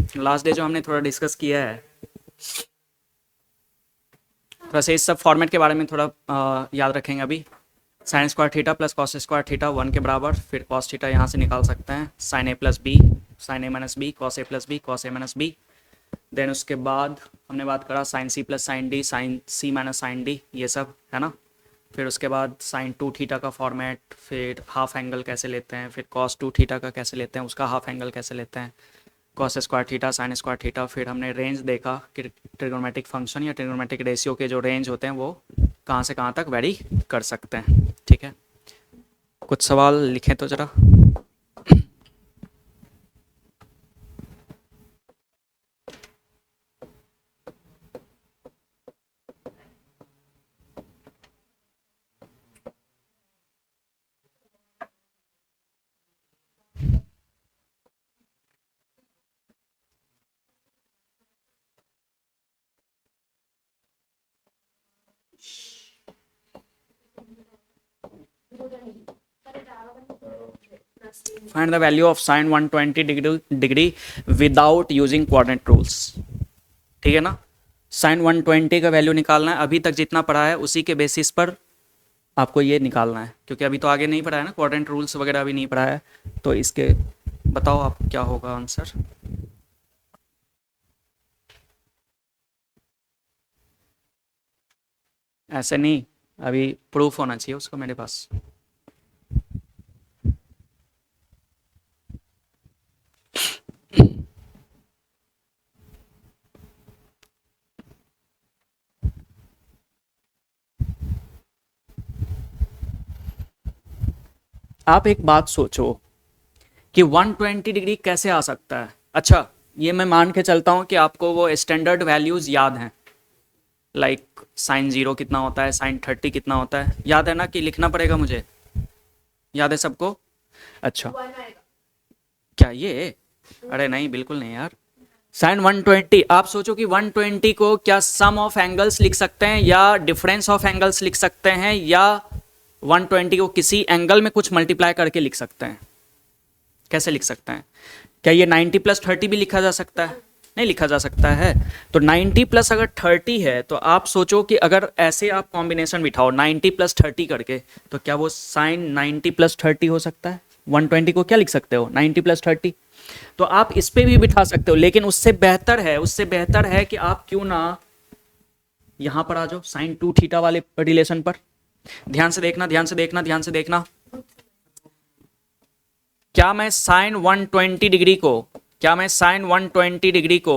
Last day जो हमने थोड़ा डिस्कस किया है, थोड़ा सा इस सब फॉर्मेट के बारे में थोड़ा याद रखेंगे अभी। Sine square theta plus cos square theta 1 के बराबर, फिर कॉस थीटा यहाँ से निकाल सकते हैं, sine A plus B, sine A minus B, cos A plus B, cos A minus B. Then उसके बाद हमने बात करा sine C plus sine D, sine C minus sine D, ये सब है ना। फिर उसके बाद साइन 2 थीटा का फॉर्मेट, फिर हाफ एंगल कैसे लेते हैं, फिर कॉस 2 थीटा का कैसे लेते हैं, उसका हाफ एंगल कैसे लेते हैं, cos square theta, sine square theta. फिर हमने रेंज देखा कि ट्रिग्नोमेट्रिक फंक्शन या ट्रिग्नोमेट्रिक रेशियो के जो रेंज होते हैं वो कहाँ से कहाँ तक वेरी कर सकते हैं। ठीक है, कुछ सवाल लिखें तो ज़रा। Find the value of sign 120 degree without using quadrant rules. ठीक है ना, साइन 120 का वैल्यू निकालना है। अभी तक जितना पढ़ा है उसी के बेसिस पर आपको ये निकालना है, क्योंकि अभी तो आगे नहीं पढ़ा है ना, क्वाड्रेंट रूल्स वगैरह अभी नहीं पढ़ा है। तो इसके बताओ आप क्या होगा आंसर। ऐसे नहीं, अभी प्रूफ होना चाहिए उसको मेरे पास। आप एक बात सोचो कि 120 डिग्री कैसे आ सकता है। अच्छा, ये मैं मान के चलता हूँ कि आपको वो स्टैंडर्ड वैल्यूज़ याद हैं, लाइक साइन 0 कितना होता है, साइन 30 कितना होता है, याद है ना कि लिखना पड़ेगा मुझे, याद है सबको। अच्छा, क्या ये, अरे नहीं बिल्कुल नहीं यार। साइन 120, आप सोचो कि 120 को क्या सम ऑफ एंगल्स लिख सकते हैं या डिफरेंस ऑफ एंगल्स लिख सकते हैं, या 120 को किसी एंगल में कुछ मल्टीप्लाई करके लिख सकते हैं। कैसे लिख सकते हैं? क्या ये 90 प्लस 30 भी लिखा जा सकता है? नहीं लिखा जा सकता है। तो 90 प्लस अगर 30 है तो आप सोचो कि अगर ऐसे आप कॉम्बिनेशन बिठाओ 90 प्लस 30 करके, तो क्या वो साइन 90 प्लस 30 हो सकता है? 120 को क्या लिख सकते हो, 90 प्लस 30। तो आप इस पे भी बिठा सकते हो, लेकिन उससे बेहतर है कि आप क्यों ना यहां पर आ जाओ साइन 2 थीटा वाले रिलेशन पर। ध्यान से देखना, ध्यान से देखना, ध्यान से देखना। क्या मैं साइन 120 डिग्री को, क्या मैं साइन 120 डिग्री को,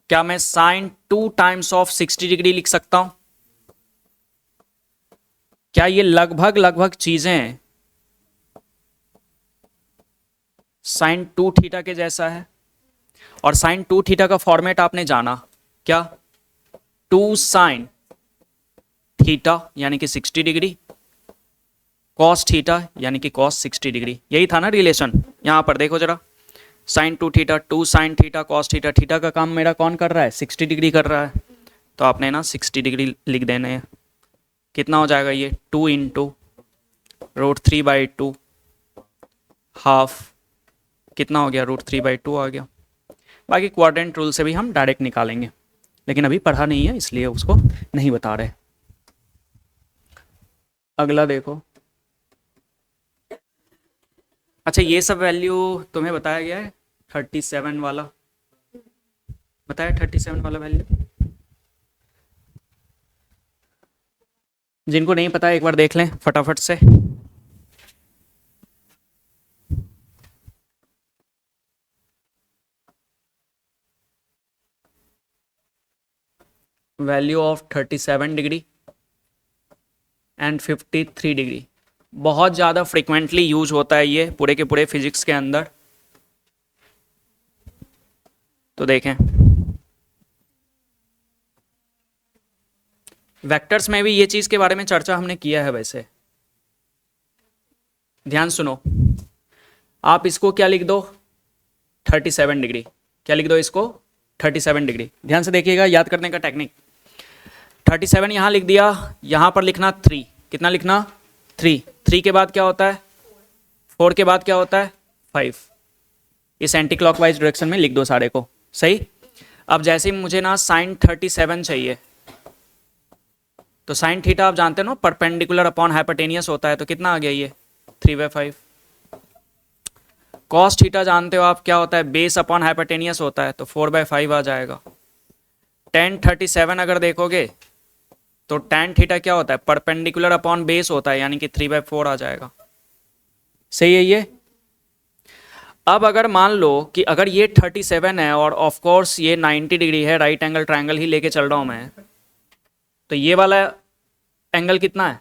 क्या मैं साइन 2 टाइम्स ऑफ 60 डिग्री लिख सकता हूं? क्या ये लगभग चीजें साइन 2 थीटा के जैसा है? और साइन 2 थीटा का फॉर्मेट आपने जाना क्या, 2 साइन थीटा यानी कि 60 डिग्री, कॉस थीटा यानी कि कॉस 60 डिग्री, यही था ना रिलेशन। यहां पर देखो जरा, sine 2 theta, 2 sine theta cos theta, theta का काम मेरा कौन कर रहा है, 60 डिग्री कर रहा है। तो आपने ना 60 डिग्री लिख देने हैं। कितना हो जाएगा ये, 2 इंटू √3/2 हाफ, कितना हो गया, √3/2 आ गया। बाकी क्वाड्रेंट रूल से भी हम डायरेक्ट निकालेंगे, लेकिन अभी पढ़ा नहीं है इसलिए उसको नहीं बता रहे। अगला देखो। अच्छा, ये सब वैल्यू तुम्हें बताया गया है, 37 वाला बताया, 37 वाला वैल्यू। जिनको नहीं पता एक बार देख लें फटाफट से। Value of 37 degree and 53 degree बहुत ज़्यादा फ्रिक्वेंटली यूज होता है ये पूरे के पूरे फिजिक्स के अंदर। तो देखें, वेक्टर्स में भी ये चीज़ के बारे में चर्चा हमने किया है। वैसे ध्यान सुनो, आप इसको क्या लिख दो, 37 डिग्री, क्या लिख दो इसको, 37 डिग्री। ध्यान से देखिएगा, याद करने का टेक्निक। 37 यहाँ लिख दिया, यहाँ पर लिखना 3, कितना लिखना, 3 के बाद क्या होता है, 4 के बाद क्या होता है, 5। इस एंटी क्लॉकवाइज डायरेक्शन में लिख दो सारे को, सही। अब जैसे ही मुझे ना साइन 37 चाहिए, तो साइन थीटा आप जानते हो ना परपेंडिकुलर अपॉन हाइपोटेनियस होता है, तो कितना आ गया ये 3/5। कॉस थीटा जानते हो आप क्या होता है, बेस अपॉन हाइपोटेनियस होता है, तो 4/5 आ जाएगा। टेन 37 अगर देखोगे तो टेन थीटा क्या होता है, परपेंडिकुलर अपॉन बेस होता है, यानी कि 3/4 आ जाएगा, सही है ये। अब अगर मान लो कि अगर ये 37 है और ऑफ कोर्स ये 90 डिग्री है, राइट एंगल ट्रायंगल ही लेके चल रहा हूं मैं, तो ये वाला एंगल कितना है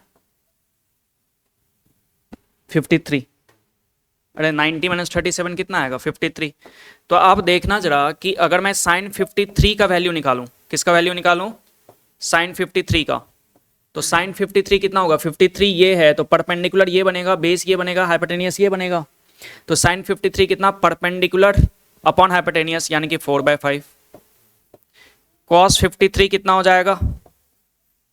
53। अरे 90 माइनस 37 कितना आएगा 53। तो आप देखना जरा कि अगर मैं साइन 53 का वैल्यू निकालूं, किसका वैल्यू निकालूं, साइन 53 का, तो साइन 53 कितना होगा, 53 ये है तो परपेंडिकुलर ये बनेगा, बेस ये बनेगा, हाइपोटेनियस ये बनेगा, तो साइन 53 कितना परपेंडिकुलर अपॉन हाइपोटेनियस यानी कि 4/5। कॉस 53 कितना हो जाएगा,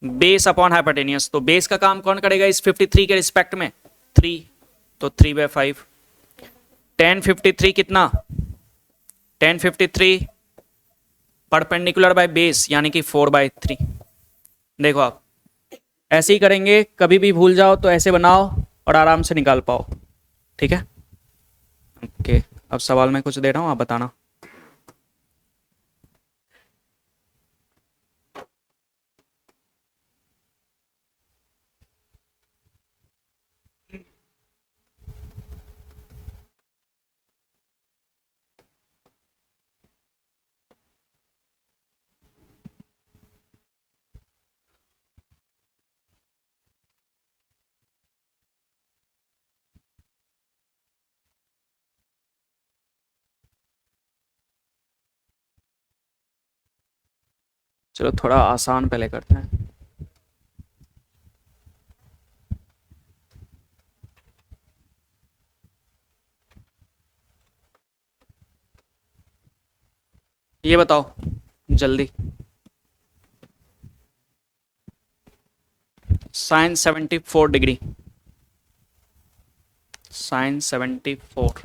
बेस अपॉन हाइपोटेनियस, तो बेस का काम कौन करेगा इस 53 के रिस्पेक्ट में, 3, तो 3/5। टेन 53 कितना, टेन 53 परपेंडिकुलर बाय बेस यानी कि 4/3। देखो आप ऐसे ही करेंगे, कभी भी भूल जाओ तो ऐसे बनाओ और आराम से निकाल पाओ, ठीक है। ओके, अब सवाल मैं कुछ दे रहा हूँ, आप बताना। चलो थोड़ा आसान पहले करते हैं। ये बताओ जल्दी, sine 74 degree, sine 74,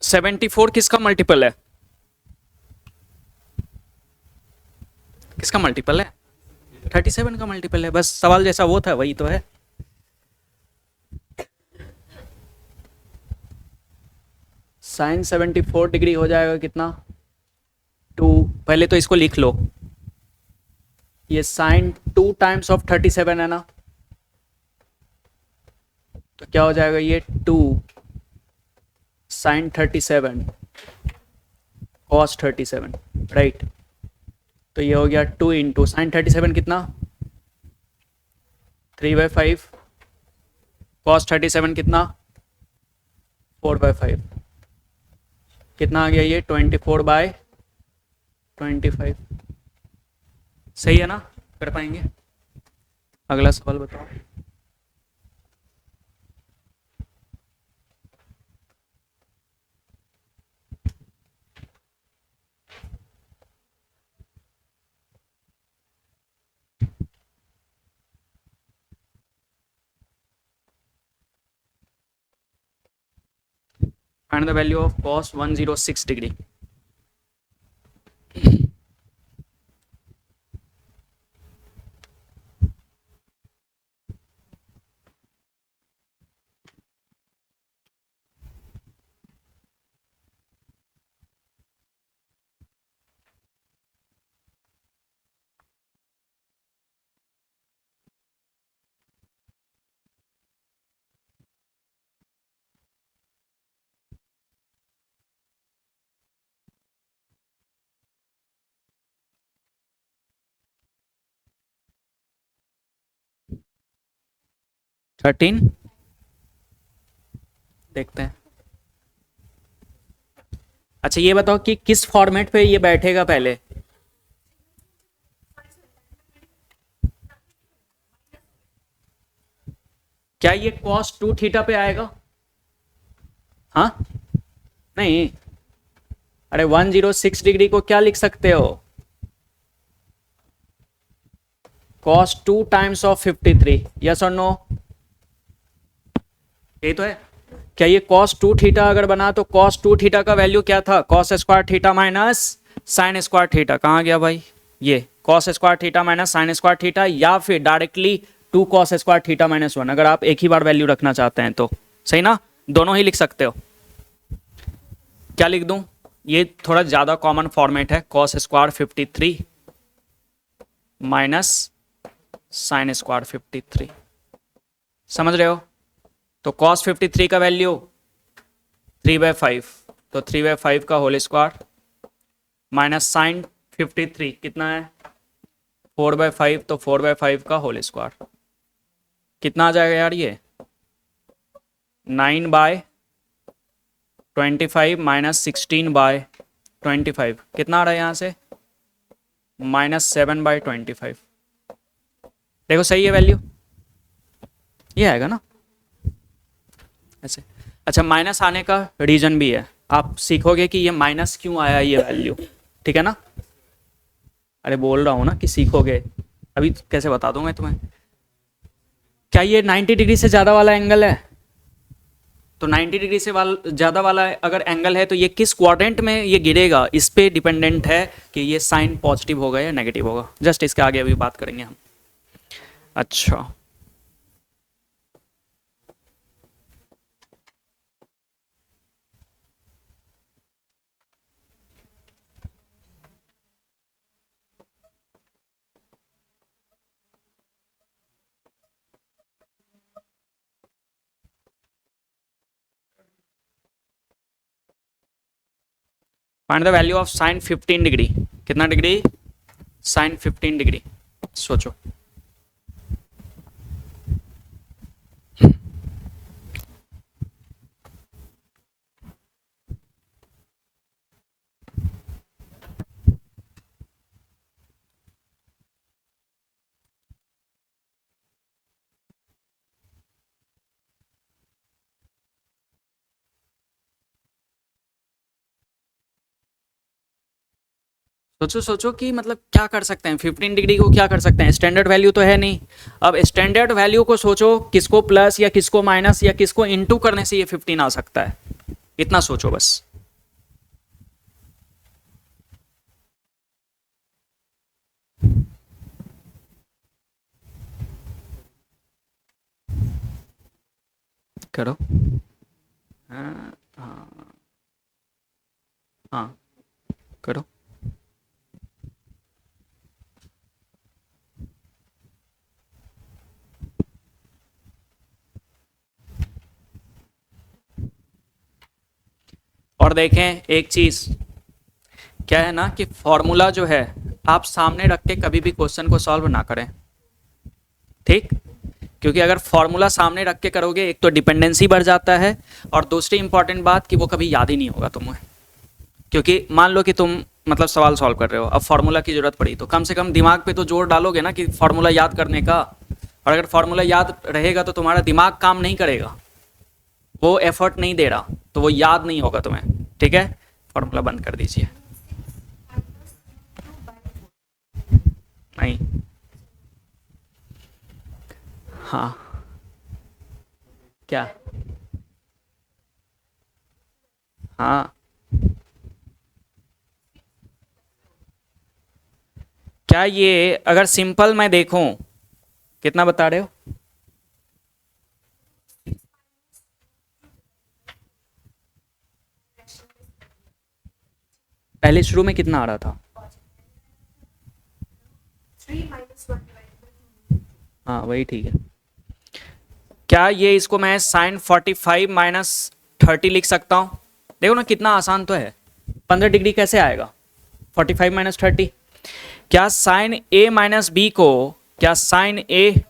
seventy four किसका मल्टीपल है, किसका मल्टीपल है, 37 का मल्टीपल है, बस सवाल जैसा वो था वही तो है। साइन 74 डिग्री हो जाएगा कितना, 2, पहले तो इसको लिख लो, ये साइन 2 टाइम्स ऑफ 37 है ना, तो क्या हो जाएगा ये 2 साइन 37 कॉस 37, राइट। तो ये हो गया 2 इंटू साइन 37 कितना 3/5, कॉस 37 कितना 4/5, कितना आ गया ये 24/25। सही है ना, कर पाएंगे। अगला सवाल बताओ। Find the value of cos 106 degree. Thirteen, देखते हैं। अच्छा ये बताओ कि किस फॉर्मेट पे ये बैठेगा पहले। क्या ये कॉस 2 थीटा पे आएगा? हाँ नहीं, अरे 106 डिग्री को क्या लिख सकते हो? cos 2 टाइम्स ऑफ 53, यस और नो? यही तो है। क्या ये cos 2 थीटा अगर बना तो cos 2 थीटा का वैल्यू क्या था? cos square theta minus sine square theta. कहाँ गया भाई ये cos square theta minus sine square theta, या फिर directly 2 cos square theta minus 1, अगर आप एक ही बार वैल्यू रखना चाहते हैं तो। सही ना, दोनों ही लिख सकते हो। क्या लिख दूं? ये थोड़ा ज़्यादा कॉमन फॉर्मेट है, cos square 53 minus sine square 53। समझ रहे हो? तो cos 53 का वैल्यू 3/5, तो 3/5 का होल स्क्वायर माइनस साइन 53 कितना है 4/5, तो 4/5 का होल स्क्वायर कितना आ जाएगा यार ये 9/25 माइनस 16/25 कितना आ रहा है यहाँ से -7/25। देखो सही है वैल्यू, ये आएगा ना ऐसे। अच्छा माइनस आने का रीजन भी है, आप सीखोगे कि ये माइनस क्यों आया ये वैल्यू, ठीक है ना। अरे बोल रहा हूँ ना कि सीखोगे, अभी कैसे बता दूँ मैं तुम्हें। क्या ये 90 डिग्री से ज़्यादा वाला एंगल है? तो 90 डिग्री से ज़्यादा वाला अगर एंगल है तो ये किस क्वाड्रेंट में ये गिरेगा, इस पे डिपेंडेंट है कि ये साइन पॉजिटिव होगा या नेगेटिव होगा। जस्ट इसके आगे अभी बात करेंगे हम। अच्छा find the value of sine 15 degree. कितना डिग्री? Sine 15 degree. सोचो। सोचो सोचो कि मतलब क्या कर सकते हैं 15 डिग्री को, क्या कर सकते हैं, स्टैंडर्ड वैल्यू तो है नहीं। अब स्टैंडर्ड वैल्यू को सोचो, किसको प्लस या किसको माइनस या किसको इनटू करने से ये 15 आ सकता है, इतना सोचो बस। करो। हाँ हाँ हाँ करो। और देखें एक चीज, क्या है ना कि फॉर्मूला जो है आप सामने रख के कभी भी क्वेश्चन को सॉल्व ना करें, ठीक। क्योंकि अगर फॉर्मूला सामने रख के करोगे, एक तो डिपेंडेंसी बढ़ जाता है, और दूसरी इंपॉर्टेंट बात कि वो कभी याद ही नहीं होगा तुम्हें। क्योंकि मान लो कि तुम मतलब सवाल सॉल्व कर रहे हो, अब फॉर्मूला की जरूरत पड़ी तो कम से कम दिमाग पे तो जोर डालोगे ना कि फॉर्मूला याद करने का। और अगर फॉर्मूला याद रहेगा तो तुम्हारा दिमाग काम नहीं करेगा, वो एफर्ट नहीं दे रहा, तो वो याद नहीं होगा तुम्हें, ठीक है। फॉर्मूला बंद कर दीजिए। नहीं, हाँ क्या, हाँ क्या ये अगर सिंपल मैं देखूं, कितना बता रहे हो? पहले शुरू में कितना आ रहा था? हाँ वही ठीक है। क्या ये इसको मैं साइन 45 माइनस 30 लिख सकता हूँ? देखो ना कितना आसान तो है। 15 डिग्री कैसे आएगा 45 माइनस 30? क्या साइन ए माइनस बी को, क्या sign A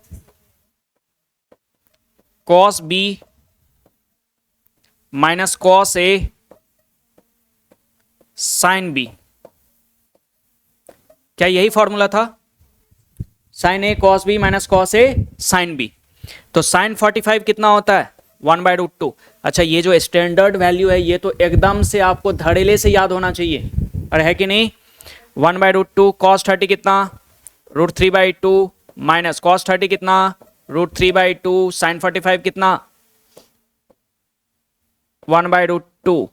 cos B minus cos A sine B, क्या यही फॉर्मूला था? Sign A cos B minus cos A sine B. तो साइन 45 कितना होता है? 1/√2। अच्छा, ये जो स्टैंडर्ड वैल्यू है ये तो एकदम से आपको धड़ेले से याद होना चाहिए, अरे है कि नहीं? 1/√2 कॉस 30 कितना? √3/2 माइनस कॉस 30 कितना? √3/2 साइन 45 कितना? 1/√2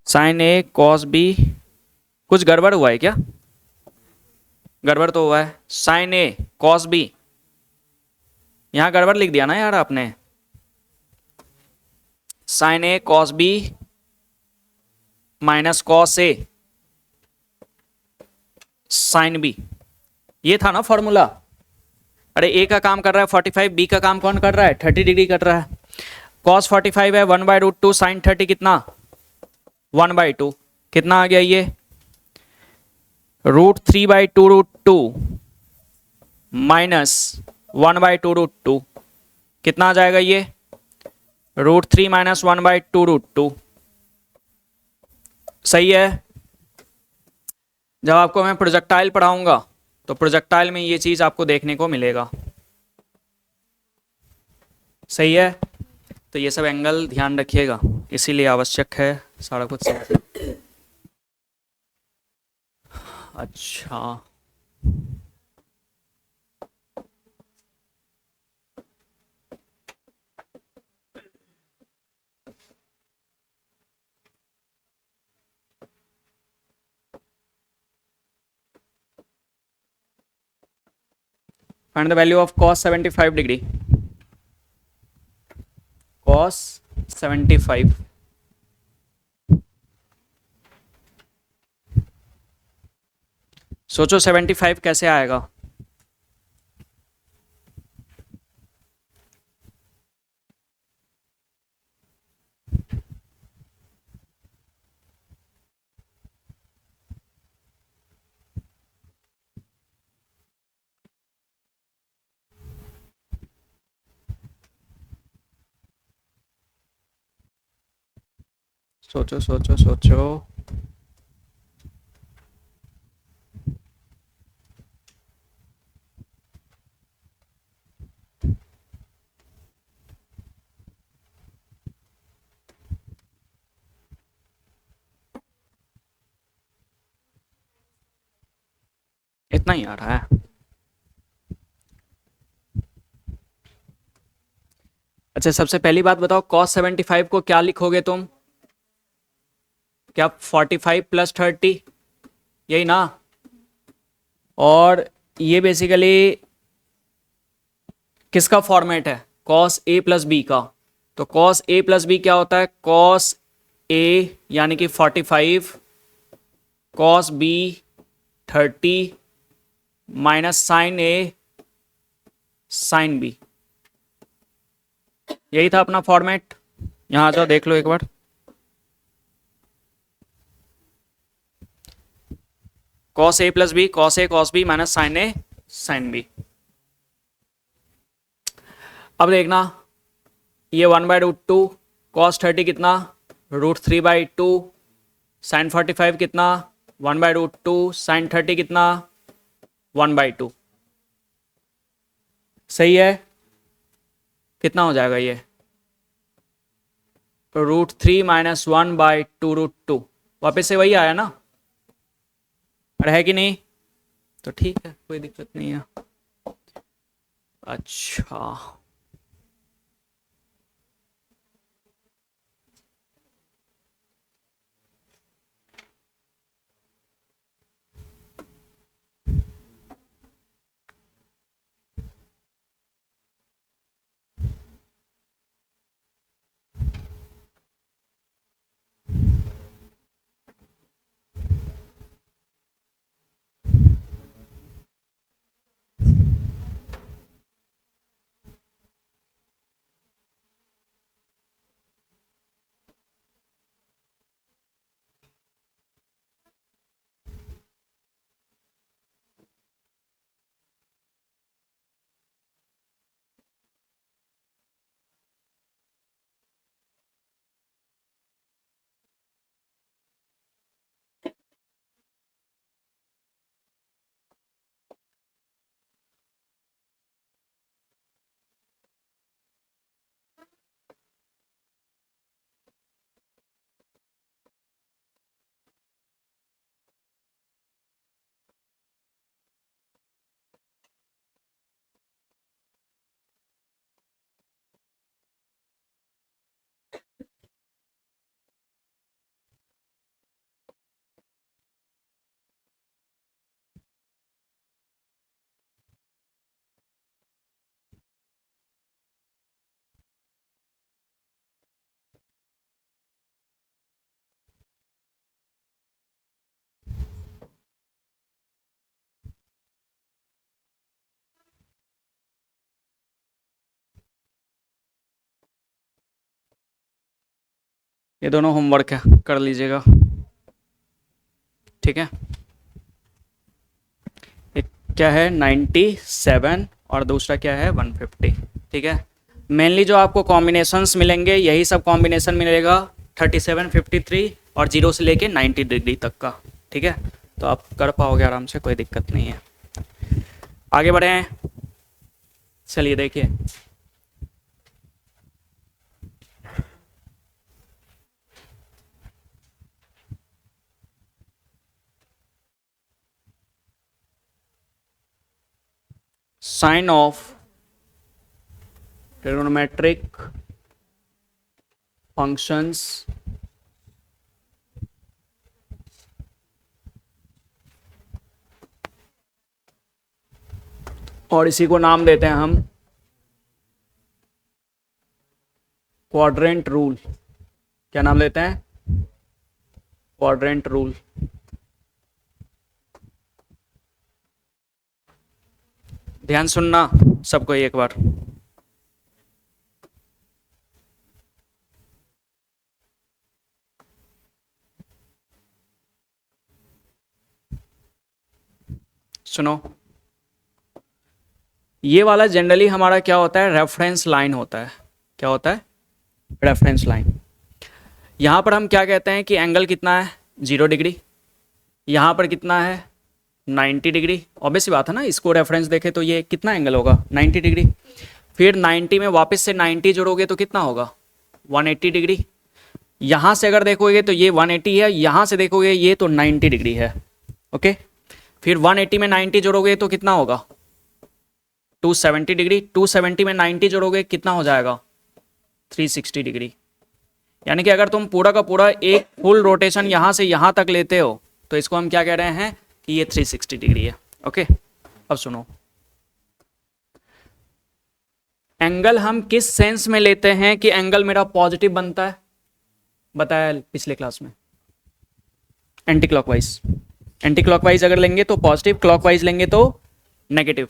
साइन ए कॉस बी। कुछ गड़बड़ हुआ है क्या? गड़बड़ तो हुआ है। साइन ए कॉस बी, यहां गड़बड़ लिख दिया ना यार आपने। Sign A cos B minus cos A sine B, ये था ना फॉर्मूला। अरे ए का काम कर रहा है 45, बी का काम कौन कर रहा है? 30 डिग्री कर रहा है। कॉस 45 है 1/√2 साइन 30 कितना? 1/2 कितना आ गया ये? √3/2√2 माइनस 1/2√2 कितना आ जाएगा ये? √3 माइनस 1/2√2। सही है। जब आपको मैं प्रोजेक्टाइल पढ़ाऊंगा तो प्रोजेक्टाइल में ये चीज आपको देखने को मिलेगा। सही है। तो ये सब एंगल ध्यान रखिएगा, इसीलिए आवश्यक है सारा कुछ समझना। अच्छा, find the value of cos 75 degree. cos 75, सोचो 75 कैसे आएगा? सोचो सोचो सोचो। इतना ही आ रहा है। अच्छा, सबसे पहली बात बताओ, cos 75 को क्या लिखोगे तुम? क्या 45 + 30, यही ना? और ये बेसिकली किसका फॉर्मेट है? cos a + b का। तो cos a + b क्या होता है? cos a यानी कि 45 cos b 30 minus sine a sine b, यही था अपना फॉर्मेट। यहां आ जाओ देख लो एक बार। cos a + b cos a cos b minus sine a sine b। अब देखना, ये 1/√2 cos 30 कितना? √3/2 साइन 45 कितना? 1/√2 साइन 30 कितना? 1/2। सही है। कितना हो जाएगा ये? √3 माइनस 1/2√2, वापस से वही आया ना? अरे है कि नहीं? तो ठीक है, कोई दिक्कत नहीं है। अच्छा, ये दोनों होमवर्क है, कर लीजिएगा, ठीक है। एक क्या है 97 और दूसरा क्या है 150, ठीक है। मेनली जो आपको कॉम्बिनेशंस मिलेंगे यही सब कॉम्बिनेशन मिलेगा 37, 53 और 0 से लेके 90 डिग्री तक का, ठीक है। तो आप कर पाओगे आराम से, कोई दिक्कत नहीं है। आगे बढ़े हैं, चलिए देखिए। साइन ऑफ ट्रिग्नोमेट्रिक फंक्शंस और इसी को नाम देते हैं हम क्वाड्रेंट रूल। क्या नाम लेते हैं? Quadrant rule. ध्यान सुनना सबको एक बार। सुनो, ये वाला जनरली हमारा क्या होता है, रेफरेंस लाइन होता है। क्या होता है? Reference line. यहाँ पर हम क्या कहते हैं कि एंगल कितना है 0 डिग्री, यहाँ पर कितना है 90 डिग्री। ऑब्वियस बात है ना, इसको रेफरेंस देखें तो ये कितना एंगल होगा 90 डिग्री। फिर 90 में वापस से 90 जोड़ोगे तो कितना होगा 180 डिग्री। यहाँ से अगर देखोगे तो ये 180 है, यहाँ से देखोगे ये तो 90 डिग्री है, ओके। फिर 180 में 90 जोड़ोगे तो कितना होगा 270 डिग्री। 270 में 90 जोड़ोगे कितना हो जाएगा 360 डिग्री। यानी कि अगर तुम पूरा का पूरा एक फुल रोटेशन यहाँ से यहाँ तक लेते हो तो इसको हम क्या कह रहे हैं कि ये 360 डिग्री है, ओके। अब सुनो, एंगल हम किस सेंस में लेते हैं कि एंगल मेरा पॉजिटिव बनता है, बताया पिछले क्लास में। Anti clockwise. एंटी क्लॉकवाइज अगर लेंगे तो पॉजिटिव, क्लॉकवाइज लेंगे तो नेगेटिव।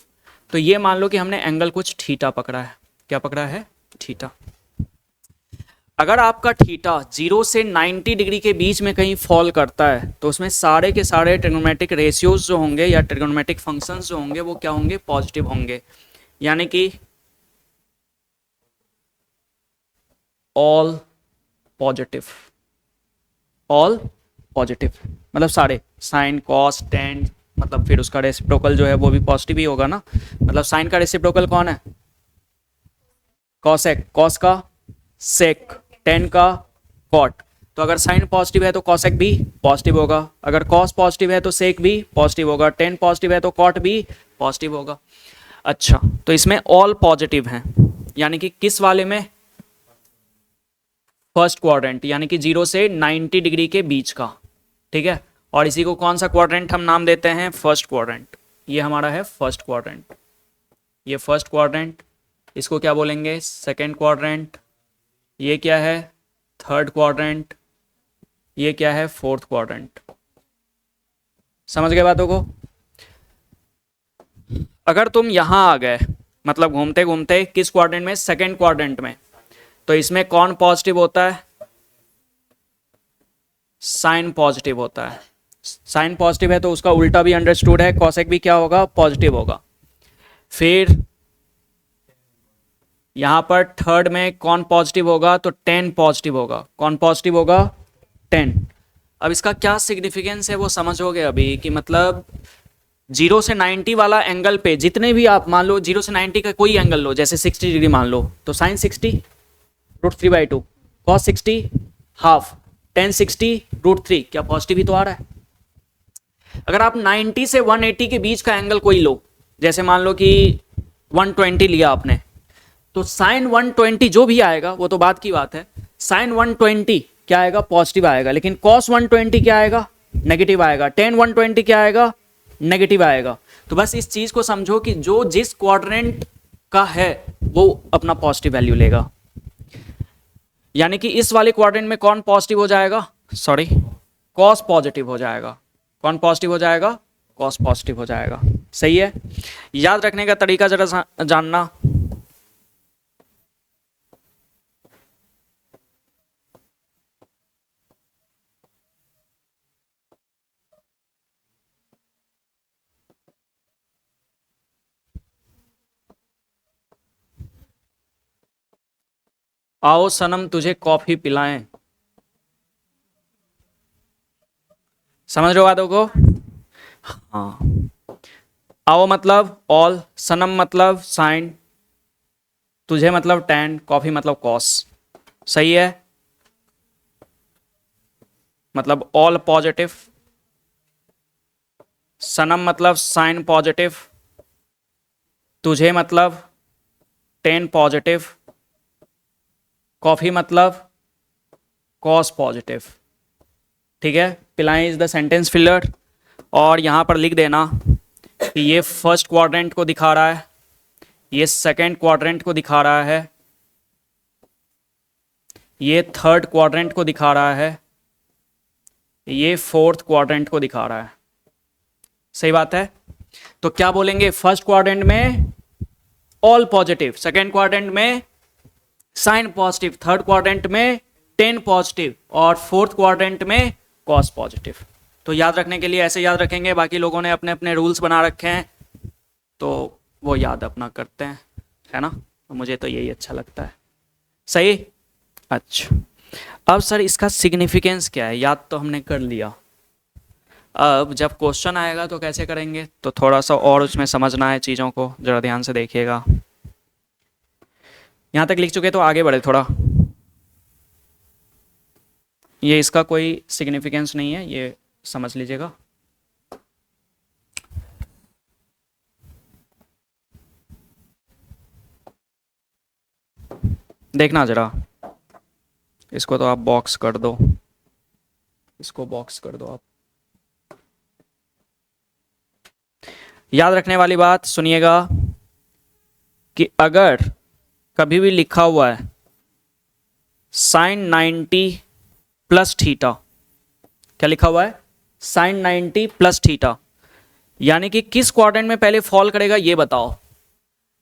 तो ये मान लो कि हमने एंगल कुछ थीटा पकड़ा है। क्या पकड़ा है? थीटा। अगर आपका थीटा 0 से 90 डिग्री के बीच में कहीं फॉल करता है तो उसमें सारे के सारे ट्रिग्नोमेट्रिक रेशियोज जो होंगे या ट्रिग्नोमेट्रिक फंक्शंस जो होंगे वो क्या होंगे, पॉजिटिव होंगे। यानी कि ऑल पॉजिटिव। ऑल पॉजिटिव मतलब सारे, साइन कॉस टेन, मतलब फिर उसका रेसिप्रोकल जो है वो भी पॉजिटिव ही होगा ना। मतलब साइन का रेसिप्रोकल कौन है? कॉसेक। कॉस का सेक, टेन का कॉट। तो अगर साइन पॉजिटिव है तो कॉसेक भी पॉजिटिव होगा, अगर कॉस पॉजिटिव है तो सेक भी पॉजिटिव होगा, टेन पॉजिटिव है तो कॉट भी पॉजिटिव होगा। अच्छा, तो इसमें ऑल पॉजिटिव हैं, यानी कि किस वाले में? फर्स्ट क्वाड्रेंट, यानी कि 0 से 90 डिग्री के बीच का, ठीक है। और इसी को कौन सा क्वाड्रेंट हम नाम देते हैं? First quadrant. ये हमारा है फर्स्ट क्वाड्रेंट, ये फर्स्ट क्वाड्रेंट। इसको क्या बोलेंगे? Second quadrant. ये क्या है? Third quadrant. ये क्या है? Fourth quadrant. समझ गए बातों को? अगर तुम यहां आ गए, मतलब घूमते घूमते किस क्वाड्रेंट में? सेकेंड क्वाड्रेंट में, तो इसमें कौन पॉजिटिव होता है? साइन पॉजिटिव होता है। साइन पॉजिटिव है तो उसका उल्टा भी अंडरस्टूड है, कॉसेक भी क्या होगा? पॉजिटिव होगा। फिर यहां पर थर्ड में कौन पॉजिटिव होगा? तो टेन पॉजिटिव होगा। कौन पॉजिटिव होगा? टेन। अब इसका क्या सिग्निफिकेंस है वो समझोगे अभी, कि मतलब 0 से 90 वाला एंगल पे जितने भी आप मान लो 0 से 90 का कोई एंगल लो, जैसे 60 डिग्री मान लो, तो साइन 60 √3/2, कॉस 60 हाफ, टेन 60 √3, क्या पॉजिटिव ही तो आ रहा है। अगर आप 90 से 180 के बीच का एंगल कोई लो, जैसे मान लो कि 120 लिया आपने, तो साइन 120 जो भी आएगा वो तो बात की बात है, साइन 120 क्या आएगा? पॉजिटिव आएगा। लेकिन कॉस 120 क्या आएगा? नेगेटिव आएगा। टेन 120 क्या आएगा? नेगेटिव आएगा। तो बस इस चीज को समझो कि जो जिस क्वाड्रेंट का है वो अपना पॉजिटिव वैल्यू लेगा। यानी कि इस वाले क्वाड्रेंट में कौन पॉजिटिव हो जाएगा? सॉरी, कॉस पॉजिटिव हो जाएगा। कौन पॉजिटिव हो जाएगा? कॉस पॉजिटिव हो जाएगा। सही है? याद रखने का तरीका जरा जानना। आओ सनम तुझे कॉफी पिलाएं, समझ रहे हो बातों को? हाँ, आओ मतलब ऑल, सनम मतलब साइन, तुझे मतलब टैन, कॉफी मतलब कॉस। सही है, मतलब ऑल पॉजिटिव, सनम मतलब साइन पॉजिटिव, तुझे मतलब टेन पॉजिटिव, कॉफी मतलब कॉस पॉजिटिव। ठीक है, पिलाएं इज द सेंटेंस फिलर। और यहां पर लिख देना कि ये फर्स्ट क्वाड्रेंट को दिखा रहा है, ये सेकंड क्वाड्रेंट को दिखा रहा है, ये थर्ड क्वाड्रेंट को दिखा रहा है, ये फोर्थ क्वाड्रेंट को दिखा रहा है। सही बात है? तो क्या बोलेंगे, फर्स्ट क्वाड्रेंट में ऑल पॉजिटिव, सेकंड क्वाड्रेंट में साइन पॉजिटिव, थर्ड क्वाड्रेंट में टेन पॉजिटिव और फोर्थ क्वाड्रेंट में कॉस पॉजिटिव। तो याद रखने के लिए ऐसे याद रखेंगे, बाकी लोगों ने अपने अपने रूल्स बना रखे हैं तो वो याद अपना करते हैं, है ना? मुझे तो यही अच्छा लगता है। सही? अच्छा, अब सर इसका सिग्निफिकेंस क्या है? याद तो हमने कर लिया, अब जब क्वेश्चन आएगा तो कैसे करेंगे, तो थोड़ा सा और उसमें समझना है चीज़ों को, ज़रा ध्यान से देखिएगा। यहाँ तक लिख चुके तो आगे बढ़े थोड़ा। ये इसका कोई सिग्निफिकेंस नहीं है, ये समझ लीजिएगा। देखना ज़रा, इसको तो आप बॉक्स कर दो, इसको बॉक्स कर दो आप। याद रखने वाली बात सुनिएगा कि अगर कभी भी लिखा हुआ है साइन 90 प्लस थीटा, क्या लिखा हुआ है? साइन 90 प्लस थीटा, यानी कि किस क्वाड्रेंट में पहले फॉल करेगा ये बताओ।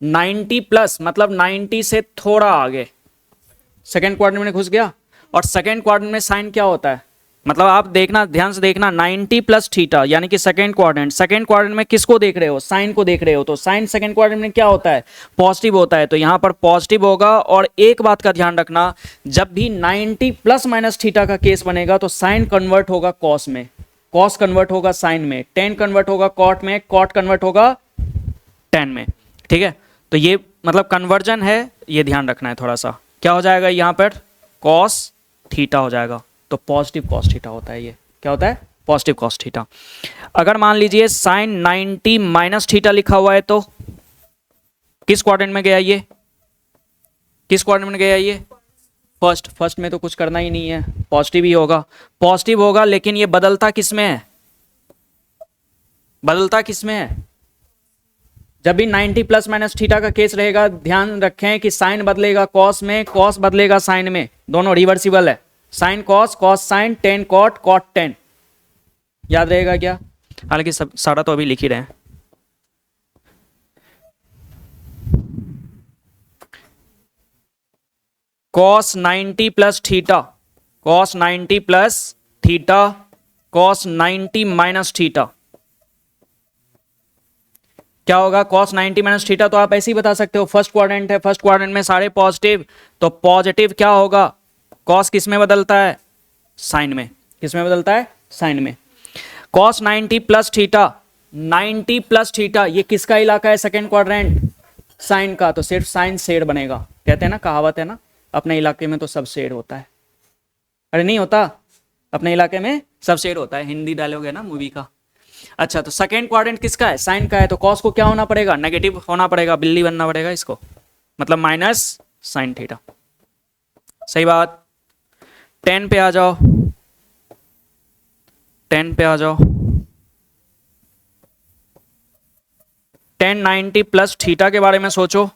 90 प्लस मतलब 90 से थोड़ा आगे सेकेंड क्वाड्रेंट में घुस गया, और सेकेंड क्वाड्रेंट में साइन क्या होता है, मतलब आप देखना, ध्यान से देखना, 90 प्लस थीटा यानी कि सेकेंड क्वाड्रेंट, सेकेंड क्वाड्रेंट में किसको देख रहे हो? साइन को देख रहे हो, तो साइन सेकेंड क्वाड्रेंट में क्या होता है? पॉजिटिव होता है, तो यहां पर पॉजिटिव होगा। और एक बात का ध्यान रखना, जब भी 90 प्लस माइनस थीटा का केस बनेगा तो साइन कन्वर्ट होगा कॉस में, कॉस कन्वर्ट होगा साइन में, टेन कन्वर्ट होगा कॉट में, कॉट कन्वर्ट होगा टेन में। ठीक है, तो ये मतलब कन्वर्जन है, ये ध्यान रखना है थोड़ा सा। क्या हो जाएगा यहां पर? कॉस थीटा हो जाएगा, तो पॉजिटिव कॉस थीटा होता है। ये क्या होता है? Positive cos theta. अगर मान लीजिए साइन 90 माइनस थीटा लिखा हुआ है तो किस क्वाड्रेंट में गया ये? किस क्वाड्रेंट में गया ये? फर्स्ट। फर्स्ट में तो कुछ करना ही नहीं है, पॉजिटिव ही होगा, पॉजिटिव होगा। लेकिन ये बदलता किस में है? बदलता किस में है? जब भी 90 प्लस माइनस थीटा का केस रहेगा, ध्यान रखें कि साइन बदलेगा कॉस में, कॉस बदलेगा साइन में, दोनों रिवर्सिबल है। Sine cos, cos sine, tan cot, cot tan. याद रहेगा क्या? हालांकि सब सारा तो अभी लिख ही रहे हैं। Cos 90 plus theta, cos 90 plus theta, cos 90 minus theta, क्या होगा? कॉस 90 माइनस थीटा तो आप ऐसे ही बता सकते हो, फर्स्ट क्वाड्रेंट है, फर्स्ट क्वाड्रेंट में सारे पॉजिटिव, तो पॉजिटिव क्या होगा? कॉस किस में बदलता है? साइन में। किस में बदलता है? साइन में। Cos 90 plus theta, 90 plus theta ये किसका इलाका है? सेकेंड क्वाड्रेंट, साइन का, तो सिर्फ साइन शेड बनेगा। कहते हैं ना, कहावत है ना, अपने इलाके में तो सब शेड होता है। अरे नहीं होता, अपने इलाके में सब शेड होता है, हिंदी डायलॉग है ना मूवी का। अच्छा, तो सेकेंड क्वाड्रेंट किसका है? साइन का है, तो कॉस को क्या होना पड़ेगा? नेगेटिव होना पड़ेगा, बिल्ली बनना पड़ेगा इसको, मतलब माइनस साइन थीटा। सही बात। 10 पे आ जाओ, 10 पे आ जाओ। 10 90 प्लस थीटा के बारे में सोचो,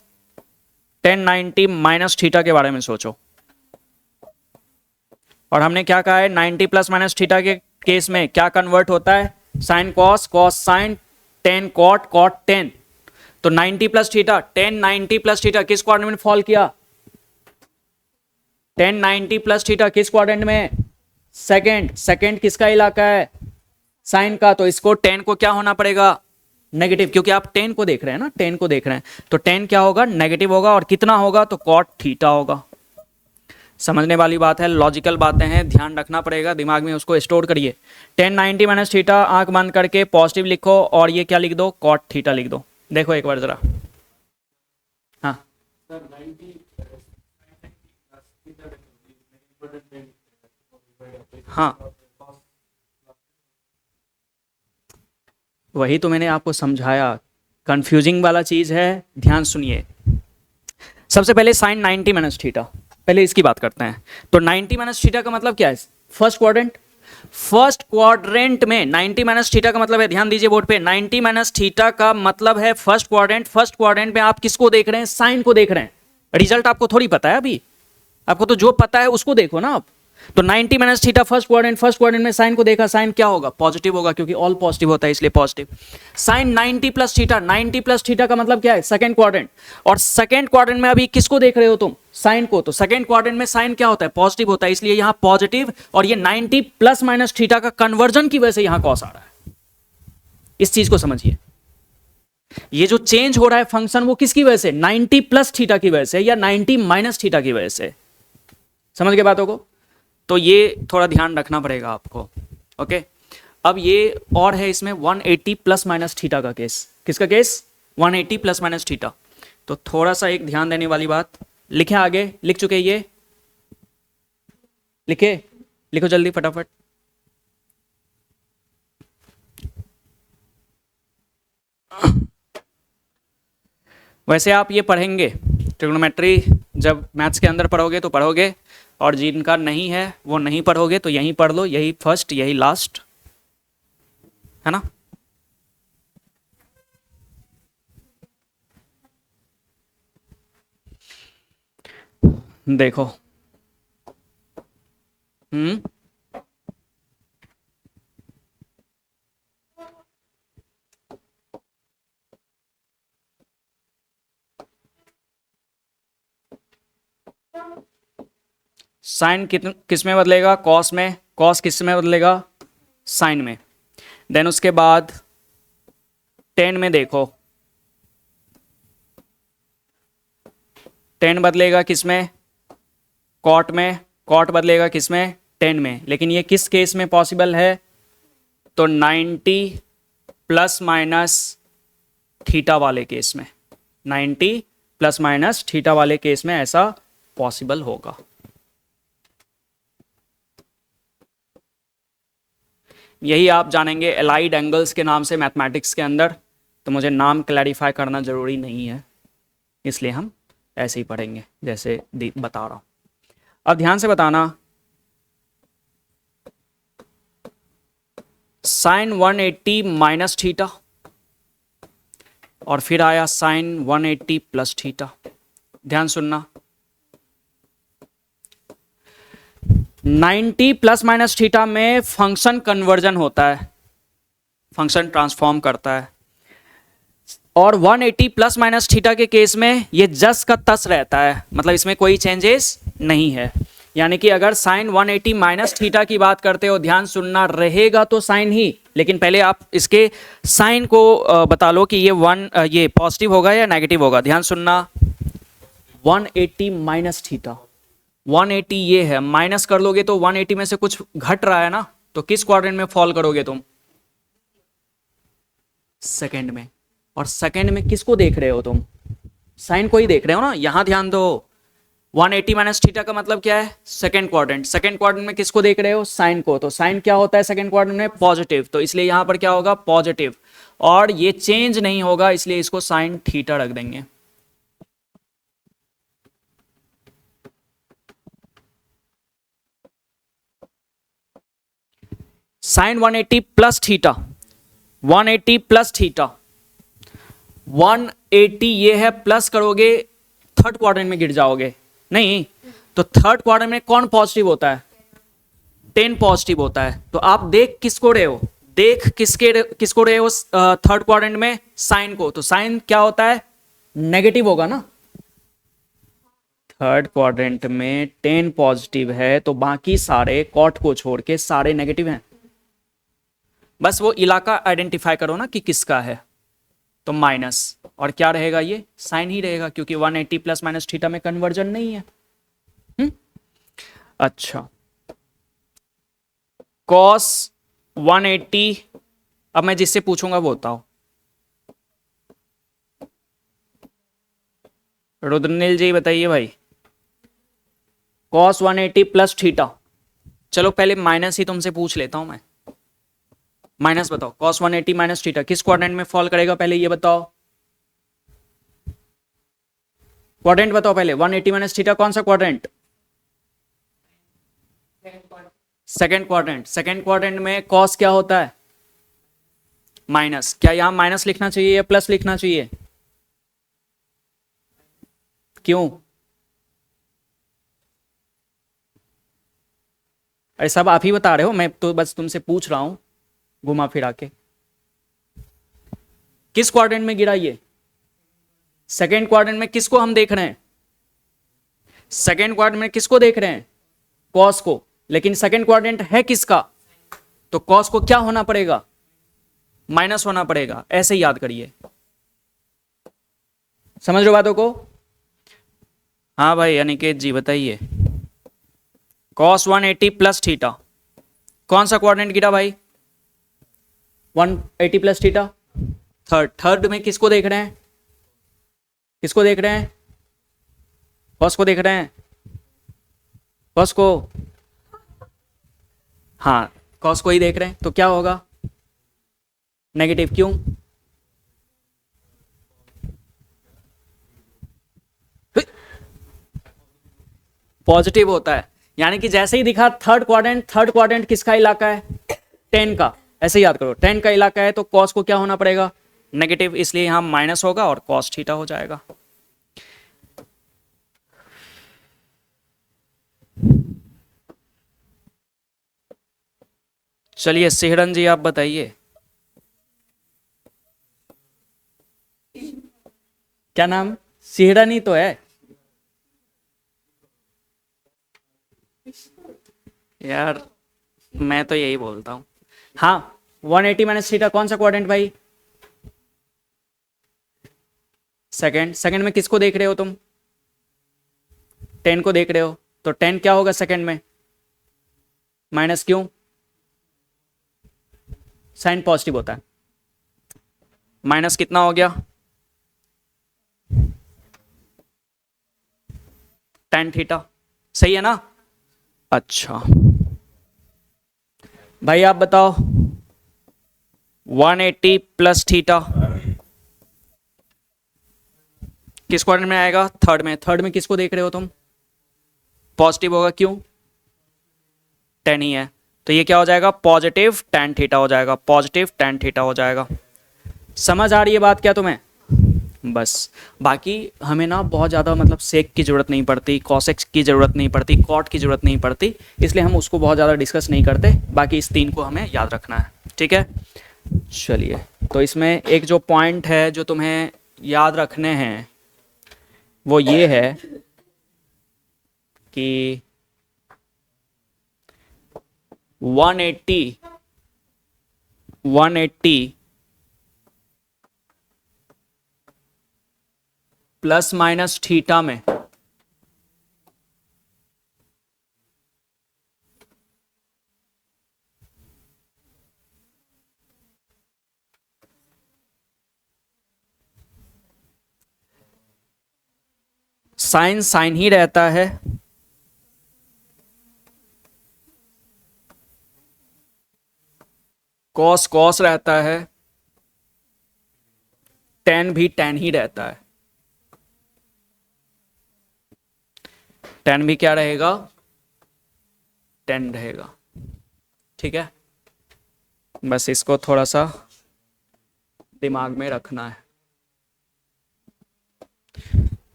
10 90 माइनस थीटा के बारे में सोचो। और हमने क्या कहा है? 90 प्लस माइनस थीटा के केस में क्या कन्वर्ट होता है? Sine cos, cos sine, tan cot, cot tan. तो 90 प्लस थीटा, 10 90 प्लस थीटा किस क्वाड्रेंट में फॉल किया? 10 90 प्लस थीटा किस क्वाड्रेंट में? सेकेंड। सेकेंड किसका इलाका है? साइन का, तो इसको 10 को क्या होना पड़ेगा? नेगेटिव, क्योंकि आप 10 को देख रहे हैं ना, 10 को देख रहे हैं, तो 10 क्या होगा? नेगेटिव होगा। और कितना होगा? तो कॉट थीटा होगा। समझने वाली बात है, लॉजिकल बातें हैं, ध्यान रखना पड़ेगा, दिमाग में उसको स्टोर करिए। टेन 90 माइनस थीटा, आंख बंद करके पॉजिटिव लिखो और ये क्या लिख दो, कॉट थीटा लिख दो। देखो एक बार जरा, हाँ हाँ वही तो मैंने आपको समझाया, कंफ्यूजिंग वाला चीज़ है, ध्यान सुनिए। सबसे पहले साइन 90 माइनस थीटा, पहले इसकी बात करते हैं। तो 90 माइनस थीटा का मतलब क्या है, फर्स्ट क्वाड्रेंट। फर्स्ट क्वाड्रेंट में 90 माइनस थीटा का मतलब है, ध्यान दीजिए बोर्ड पे, 90 माइनस थीटा का मतलब है फर्स्ट क्वाड्रेंट। फर्स्ट क्वाड्रेंट में आप किसको देख रहे हैं, साइन को देख रहे हैं। रिजल्ट आपको थोड़ी पता है अभी, आपको तो जो पता है उसको देखो ना आप। तो 90 माइनस थीटा फर्स्ट क्वाड्रेंट में साइन को देखा, साइन क्या होगा, पॉजिटिव होगा, क्योंकि ऑल पॉजिटिव होता है इसलिए positive. Sine 90 plus theta, 90 plus theta का मतलब क्या है, सेकंड क्वाड्रेंट। और सेकंड क्वाड्रेंट में अभी किसको देख रहे हो तुम, साइन को। तो सेकंड क्वाड्रेंट में साइन क्या होता है, पॉजिटिव होता है, इसलिए यहां पॉजिटिव। और ये 90 प्लस माइनस थीटा का कन्वर्जन की वजह से यहां कॉस आ रहा है। इस चीज को समझिए, ये जो चेंज हो रहा है फंक्शन वो किसकी वजह से, 90 प्लस थीटा की वजह से या 90 माइनस थीटा की वजह से। समझ गए बातों को, तो ये थोड़ा ध्यान रखना पड़ेगा आपको। ओके, अब ये और है इसमें 180 प्लस माइनस थीटा का केस। किसका केस, 180 प्लस माइनस थीटा। तो थोड़ा सा एक ध्यान देने वाली बात, लिखे आगे, लिख चुके ये, लिखे, लिखो जल्दी फटाफट। वैसे आप ये पढ़ेंगे ट्रिग्नोमेट्री, जब मैथ्स के अंदर पढ़ोगे तो पढ़ोगे, और जिनका नहीं है वो नहीं पढ़ोगे तो यहीं पढ़ लो, यही फर्स्ट यही लास्ट है ना। देखो साइन किस में बदलेगा, कॉस में। कॉस किस में बदलेगा, साइन में। देन उसके बाद टेन में देखो, टेन बदलेगा किस में, कॉट में। कॉट बदलेगा किस में, टेन में। लेकिन ये किस केस में पॉसिबल है, तो 90 प्लस माइनस थीटा वाले केस में, 90 प्लस माइनस थीटा वाले केस में ऐसा पॉसिबल होगा। यही आप जानेंगे एलाइड एंगल्स के नाम से मैथमेटिक्स के अंदर, तो मुझे नाम क्लैरिफाई करना ज़रूरी नहीं है, इसलिए हम ऐसे ही पढ़ेंगे जैसे बता रहा हूँ। अब ध्यान से बताना, साइन 180 माइनस थीटा और फिर आया साइन 180 प्लस थीटा। ध्यान सुनना, 90 प्लस माइनस थीटा में फंक्शन कन्वर्जन होता है, फंक्शन ट्रांसफॉर्म करता है। और 180 प्लस माइनस थीटा के केस में ये जस का तस रहता है, मतलब इसमें कोई चेंजेस नहीं है। यानी कि अगर साइन 180 माइनस थीटा की बात करते हो, ध्यान सुनना, रहेगा तो साइन ही, लेकिन पहले आप इसके साइन को बता लो कि ये पॉजिटिव होगा या नेगेटिव होगा। ध्यान सुनना, 180 माइनस थीटा, 180 ये है, माइनस कर लोगे तो 180 में से कुछ घट रहा है ना, तो किस क्वाड्रेंट में फॉल करोगे तुम, सेकंड में। और सेकंड में किसको देख रहे हो तुम, साइन को ही देख रहे हो ना। यहां ध्यान दो, 180 माइनस थीटा का मतलब क्या है, सेकंड क्वाड्रेंट। सेकंड क्वाड्रेंट में किसको देख रहे हो, साइन को। तो साइन क्या होता है सेकंड क्वाड्रेंट में, पॉजिटिव। तो इसलिए यहां पर क्या होगा, पॉजिटिव, और ये चेंज नहीं होगा, इसलिए इसको साइन थीटा रख देंगे। Sine 180 plus theta, 180 plus theta, 180 ये है, प्लस करोगे थर्ड क्वाड्रेंट में गिर जाओगे, नहीं तो थर्ड क्वाड्रेंट में कौन पॉजिटिव होता है, 10 पॉजिटिव होता है। तो आप देख किसको रहे हो, देख किसको रहे हो थर्ड क्वाड्रेंट में, साइन को। तो साइन क्या होता है, नेगेटिव होगा ना। थर्ड क्वाड्रेंट में 10 पॉजिटिव है, तो बाकी सारे कॉट को छोड़ के सारे नेगेटिव हैं। बस वो इलाका आइडेंटिफाई करो ना कि किसका है, तो माइनस, और क्या रहेगा, ये साइन ही रहेगा, क्योंकि 180 प्लस माइनस थीटा में कन्वर्जन नहीं है। अच्छा, कॉस 180, अब मैं जिससे पूछूंगा वो बताओ। रुद्रनील जी बताइए भाई। कॉस 180 प्लस थीटा, चलो पहले माइनस ही तुमसे पूछ लेता हूं मैं। माइनस बताओ, कॉस 180 माइनस थीटा किस क्वाड्रेंट में फॉल करेगा, पहले ये बताओ। क्वाड्रेंट बताओ पहले, 180 माइनस थीटा कौन सा quadrant? Second quadrant. Second quadrant में कॉस क्या होता है? माइनस। क्या यहां माइनस लिखना चाहिए या प्लस लिखना चाहिए? क्यों? अरे सब आप ही बता रहे हो, मैं तो बस तुमसे पूछ रहा हूं घुमा फिरा के। किस क्वाड्रेंट में गिरा ये? सेकेंड क्वाड्रेंट में। किसको हम देख रहे हैं? सेकेंड क्वाड्रेंट में किसको देख रहे हैं? कॉस को। लेकिन सेकेंड क्वाड्रेंट है किसका? तो कॉस को क्या होना पड़ेगा? माइनस होना पड़ेगा। ऐसे ही याद करिए। समझ रहे हो बातों को? हाँ भाई अनिकेत जी बताइए। कॉस 180 प्लस थीटा कौन सा क्वाड्रेंट गिरा भाई? 180 प्लस थीटा थर्ड। थर्ड में किसको देख रहे हैं? किसको देख रहे हैं? कॉस को देख रहे हैं। कॉस को। हाँ, कॉस को ही देख रहे हैं, तो क्या होगा? नेगेटिव। क्यों? पॉजिटिव होता है। यानी कि जैसे ही दिखा थर्ड क्वाड्रेंट, थर्ड क्वाड्रेंट किसका इलाका है? 10 का। ऐसे याद करो, 10 का इलाका है तो कॉस को क्या होना पड़ेगा? नेगेटिव। इसलिए यहां माइनस होगा और कॉस थीटा हो जाएगा। चलिए सिहरन जी आप बताइए। क्या नाम? सिहरन ही तो है यार, मैं तो यही बोलता हूं। हाँ, 180 माइनस थीटा कौन सा क्वाड्रेंट भाई? सेकंड। सेकंड में किसको देख रहे हो तुम? 10 को देख रहे हो, तो 10 क्या होगा सेकंड में? माइनस। क्यों? साइन पॉजिटिव होता है। माइनस कितना हो गया? Tan theta. सही है ना? अच्छा भाई आप बताओ, 180 प्लस थीटा किस क्वाड्रेंट में आएगा? थर्ड में। थर्ड में किसको देख रहे हो तुम? पॉजिटिव होगा। क्यों? 10 ही है, तो ये क्या हो जाएगा? पॉजिटिव टेन थीटा हो जाएगा। पॉजिटिव टेन थीटा हो जाएगा। समझ आ रही है बात क्या तुम्हें? बस बाकी हमें ना बहुत ज़्यादा मतलब सेक की ज़रूरत नहीं पड़ती, कॉसेक्स की ज़रूरत नहीं पड़ती, कॉट की ज़रूरत नहीं पड़ती, इसलिए हम उसको बहुत ज़्यादा डिस्कस नहीं करते। बाकी इस तीन को हमें याद रखना है, ठीक है? चलिए, तो इसमें एक जो पॉइंट है जो तुम्हें याद रखने हैं वो ये है कि 180 180 प्लस माइनस थीटा में साइन साइन ही रहता है, कॉस कॉस रहता है, टेन भी टेन ही रहता है। टेन भी क्या रहेगा? टेन रहेगा। ठीक है, बस इसको थोड़ा सा दिमाग में रखना है।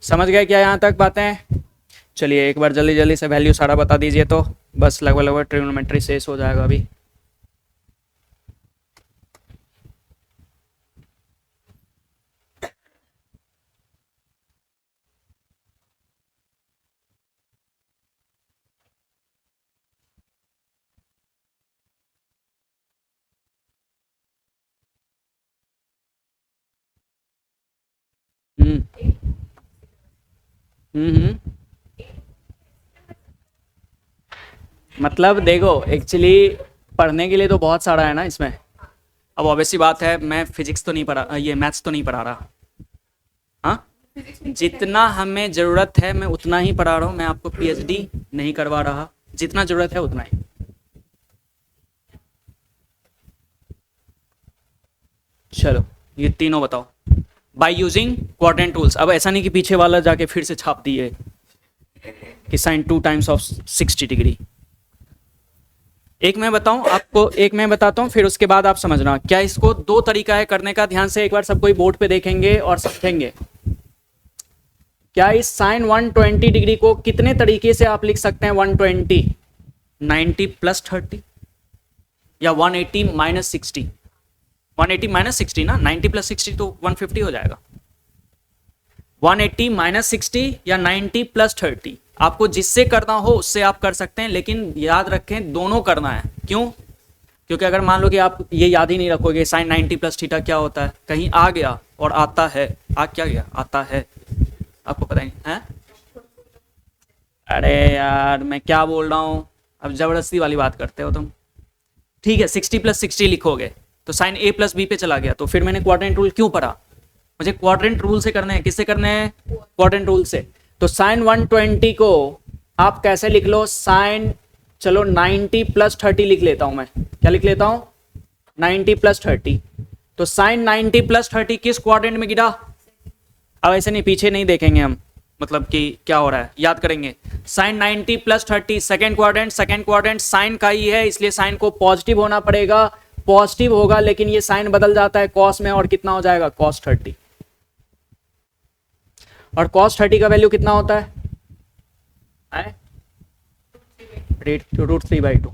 समझ गए क्या यहाँ तक बातें? चलिए एक बार जल्दी जल्दी से वैल्यू सारा बता दीजिए, तो बस लगभग लगभग ट्रिग्नोमेट्री शेष हो जाएगा अभी। हम्म हम्म मतलब देखो एक्चुअली पढ़ने के लिए तो बहुत सारा है ना इसमें। अब ऑब्वियसली बात है, मैं फिजिक्स तो नहीं पढ़ा, ये मैथ्स तो नहीं पढ़ा रहा। हाँ, जितना हमें ज़रूरत है मैं उतना ही पढ़ा रहा हूँ। मैं आपको पीएचडी नहीं करवा रहा, जितना ज़रूरत है उतना ही। चलो ये तीनों बताओ। By using quadrant rules. अब ऐसा नहीं कि पीछे वाला जाके फिर से छाप दिए कि साइन 2 टाइम्स ऑफ 60 डिग्री। एक मैं बताऊं आपको, एक मैं बताता हूं, फिर उसके बाद आप समझना। क्या इसको दो तरीका है करने का, ध्यान से एक बार सब कोई बोर्ड पे देखेंगे और समझेंगे। क्या इस साइन 120 डिग्री को कितने तरीके से आप लिख सकते हैं? 120 90 प्लस 30 या 180 माइनस 60। 180 माइनस 60 ना, 90 प्लस 60 तो 150 हो जाएगा। 180 माइनस 60 या 90 प्लस 30, आपको जिससे करना हो उससे आप कर सकते हैं, लेकिन याद रखें दोनों करना है। क्यों? क्योंकि अगर मान लो कि आप ये याद ही नहीं रखोगे साइन 90 प्लस थीटा क्या होता है, कहीं आ गया और आता है, आ क्या गया आता है, आपको पता नहीं है। अरे यार मैं क्या बोल रहा हूँ, अब जबरदस्ती वाली बात करते हो तुम। ठीक है 60 प्लस 60 लिखोगे तो साइन ए प्लस बी पे चला गया, तो फिर मैंने क्वाड्रेंट रूल क्यों पढ़ा? मुझे क्वाड्रेंट रूल से करने हैं। किससे करने हैं? क्वाड्रेंट रूल से। तो साइन 120 को आप कैसे लिख लो? साइन, चलो 90 प्लस 30 लिख लेता हूं मैं। क्या लिख लेता हूं? 90 प्लस 30। तो साइन 90 प्लस 30 किस क्वाड्रेंट में गिरा? अब ऐसे नहीं, पीछे नहीं देखेंगे हम, मतलब कि क्या हो रहा है याद करेंगे। Sine 90 plus 30 second quadrant, second quadrant sine का ही है, इसलिए साइन को पॉजिटिव होना पड़ेगा। पॉजिटिव होगा लेकिन ये साइन बदल जाता है कॉस में, और कितना हो जाएगा? कॉस 30। और कॉस 30 का वैल्यू कितना होता है? √3/2।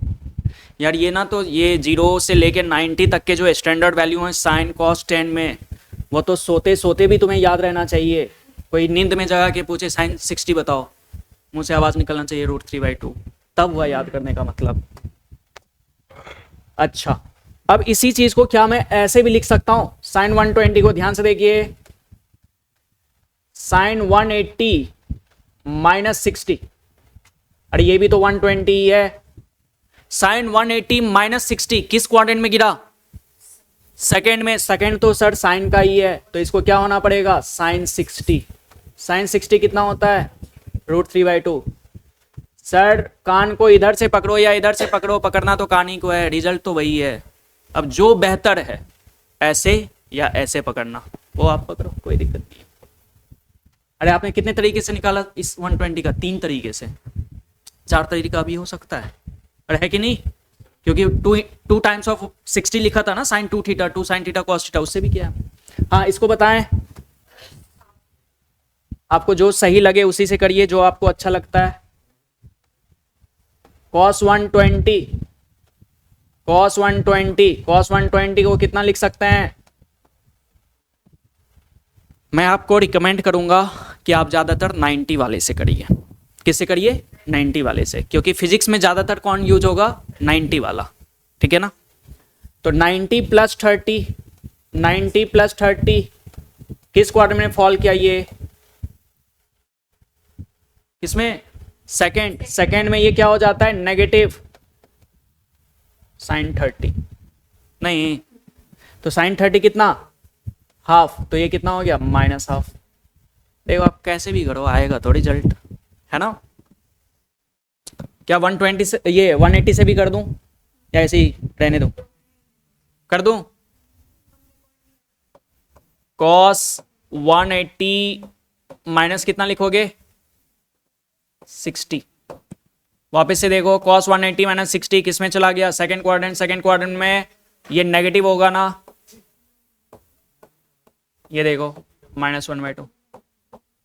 यार ये ना, तो ये 0 से लेके 90 तक के जो स्टैंडर्ड वैल्यू हैं साइन कॉस टेन में, वो तो सोते सोते भी तुम्हें याद रहना चाहिए। कोई नींद में जगा के पूछे साइन 60 बताओ, मुंह से आवाज निकलना चाहिए √3/2, तब हुआ याद करने का मतलब। अच्छा, अब इसी चीज को क्या मैं ऐसे भी लिख सकता हूं? साइन 120 को ध्यान से देखिए, साइन 180 माइनस 60, अरे ये भी तो 120 ही है। साइन 180 माइनस 60 किस क्वाड्रेंट में गिरा? सेकेंड में। सेकेंड तो सर साइन का ही है, तो इसको क्या होना पड़ेगा? साइन 60। साइन 60 कितना होता है? √3/2। सर कान को इधर से पकड़ो या इधर से पकड़ो, पकड़ना तो कान ही को है, रिजल्ट तो वही है। अब जो बेहतर है, ऐसे या ऐसे पकड़ना, वो आप पकड़ो, कोई दिक्कत नहीं है। अरे आपने कितने तरीके से निकाला इस 120 का? 3 तरीके से, 4 तरीका भी हो सकता है, अरे है कि नहीं? क्योंकि 2 टाइम्स ऑफ 60 लिखा था ना, sine 2 theta, 2 sine theta cos theta, उससे भी किया। हाँ इसको बताएं, आपको जो सही लगे उसी से करिए, जो आपको अच्छा लगता है। cos 120, cos 120, cos 120 को कितना लिख सकते हैं? मैं आपको रिकमेंड करूंगा कि आप ज़्यादातर 90 वाले से करिए। किससे करिए? 90 वाले से, क्योंकि फिजिक्स में ज़्यादातर कौन यूज होगा? 90 वाला, ठीक है ना? तो 90 प्लस 30, 90 प्लस 30 किस क्वाड्रेंट में फॉल किया? ये किसमें? सेकेंड। सेकेंड में ये क्या हो जाता है? Negative sine 30। नहीं तो साइन 30 कितना? हाफ, तो ये कितना हो गया? Minus half. देखो आप कैसे भी करो आएगा तो रिजल्ट, है ना? क्या 120 से, ये 180 से भी कर दूं या ऐसे ही रहने दूं? कर दूं? cos 180 माइनस कितना लिखोगे? 60। वापस से देखो, cos 180 माइनस 60 किस में चला गया? Second quadrant. सेकेंड क्वाड्रेंट में ये नेगेटिव होगा ना, ये देखो -1/2।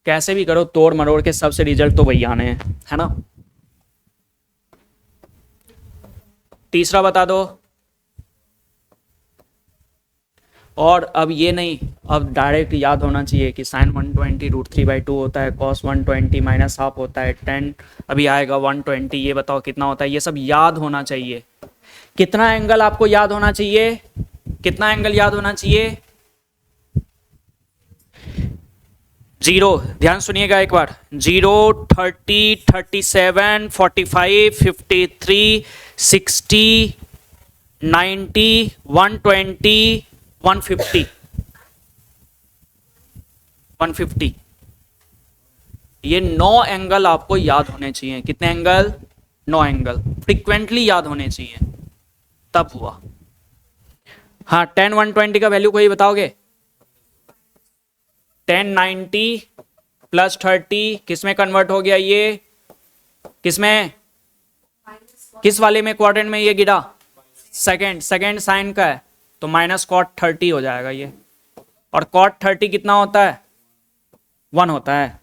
कैसे भी करो तोड़ मरोड़ के सबसे रिजल्ट तो वही आने हैं, है ना? तीसरा बता दो। और अब ये नहीं, अब डायरेक्ट याद होना चाहिए कि साइन 120 √3/2 होता है, cos 120 माइनस हाफ होता है 10, अभी आएगा 120, ये बताओ कितना होता है? ये सब याद होना चाहिए। कितना एंगल आपको याद होना चाहिए? कितना एंगल याद होना चाहिए? जीरो, ध्यान सुनिएगा एक बार, 0, 30, 37, 45, 53, 60, 90, 120, 150, 150, ये 9 एंगल आपको याद होने चाहिए। कितने एंगल? 9 एंगल फ्रिक्वेंटली याद होने चाहिए, तब हुआ। हाँ, 10 120 का वैल्यू कोई बताओगे? 1090 प्लस 30 किस में कन्वर्ट हो गया ये? किस में? किस वाले में क्वाड्रेंट में ये गिरा? सेकंड, सेकंड साइन का है तो माइनस कॉट 30 हो जाएगा ये। और कॉट 30 कितना होता है? 1 होता है।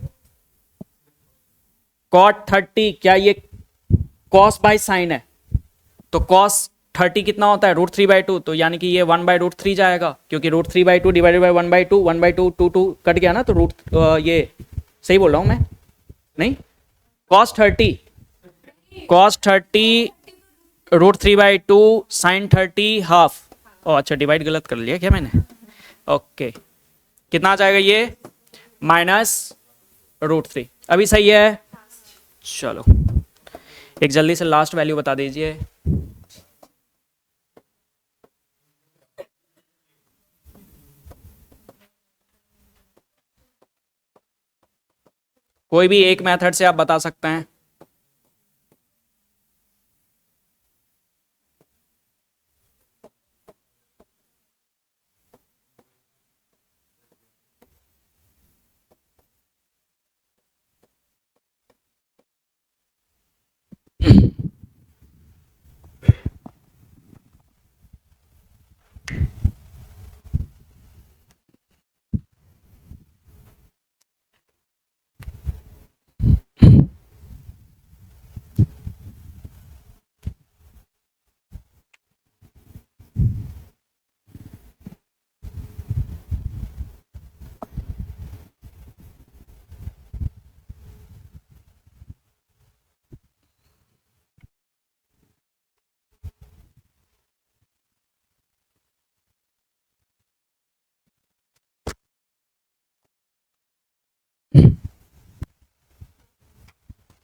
कॉट 30 क्या ये कॉस बाय साइन है? तो कॉस 30 कितना होता है? √3/2, तो यानी कि ये 1/√3 जाएगा, क्योंकि √3/2 डिवाइडेड बाई 1/2, 1/2 2 कट गया ना, तो ये सही बोल रहा हूं मैं? नहीं, cos 30 √3/2 sin 30 हाफ। ओ अच्छा, डिवाइड गलत कर लिया क्या मैंने? ओके, कितना आ जाएगा ये? -√3। अभी सही है? चलो एक जल्दी से लास्ट वैल्यू बता दीजिए। कोई भी एक मेथड से आप बता सकते हैं।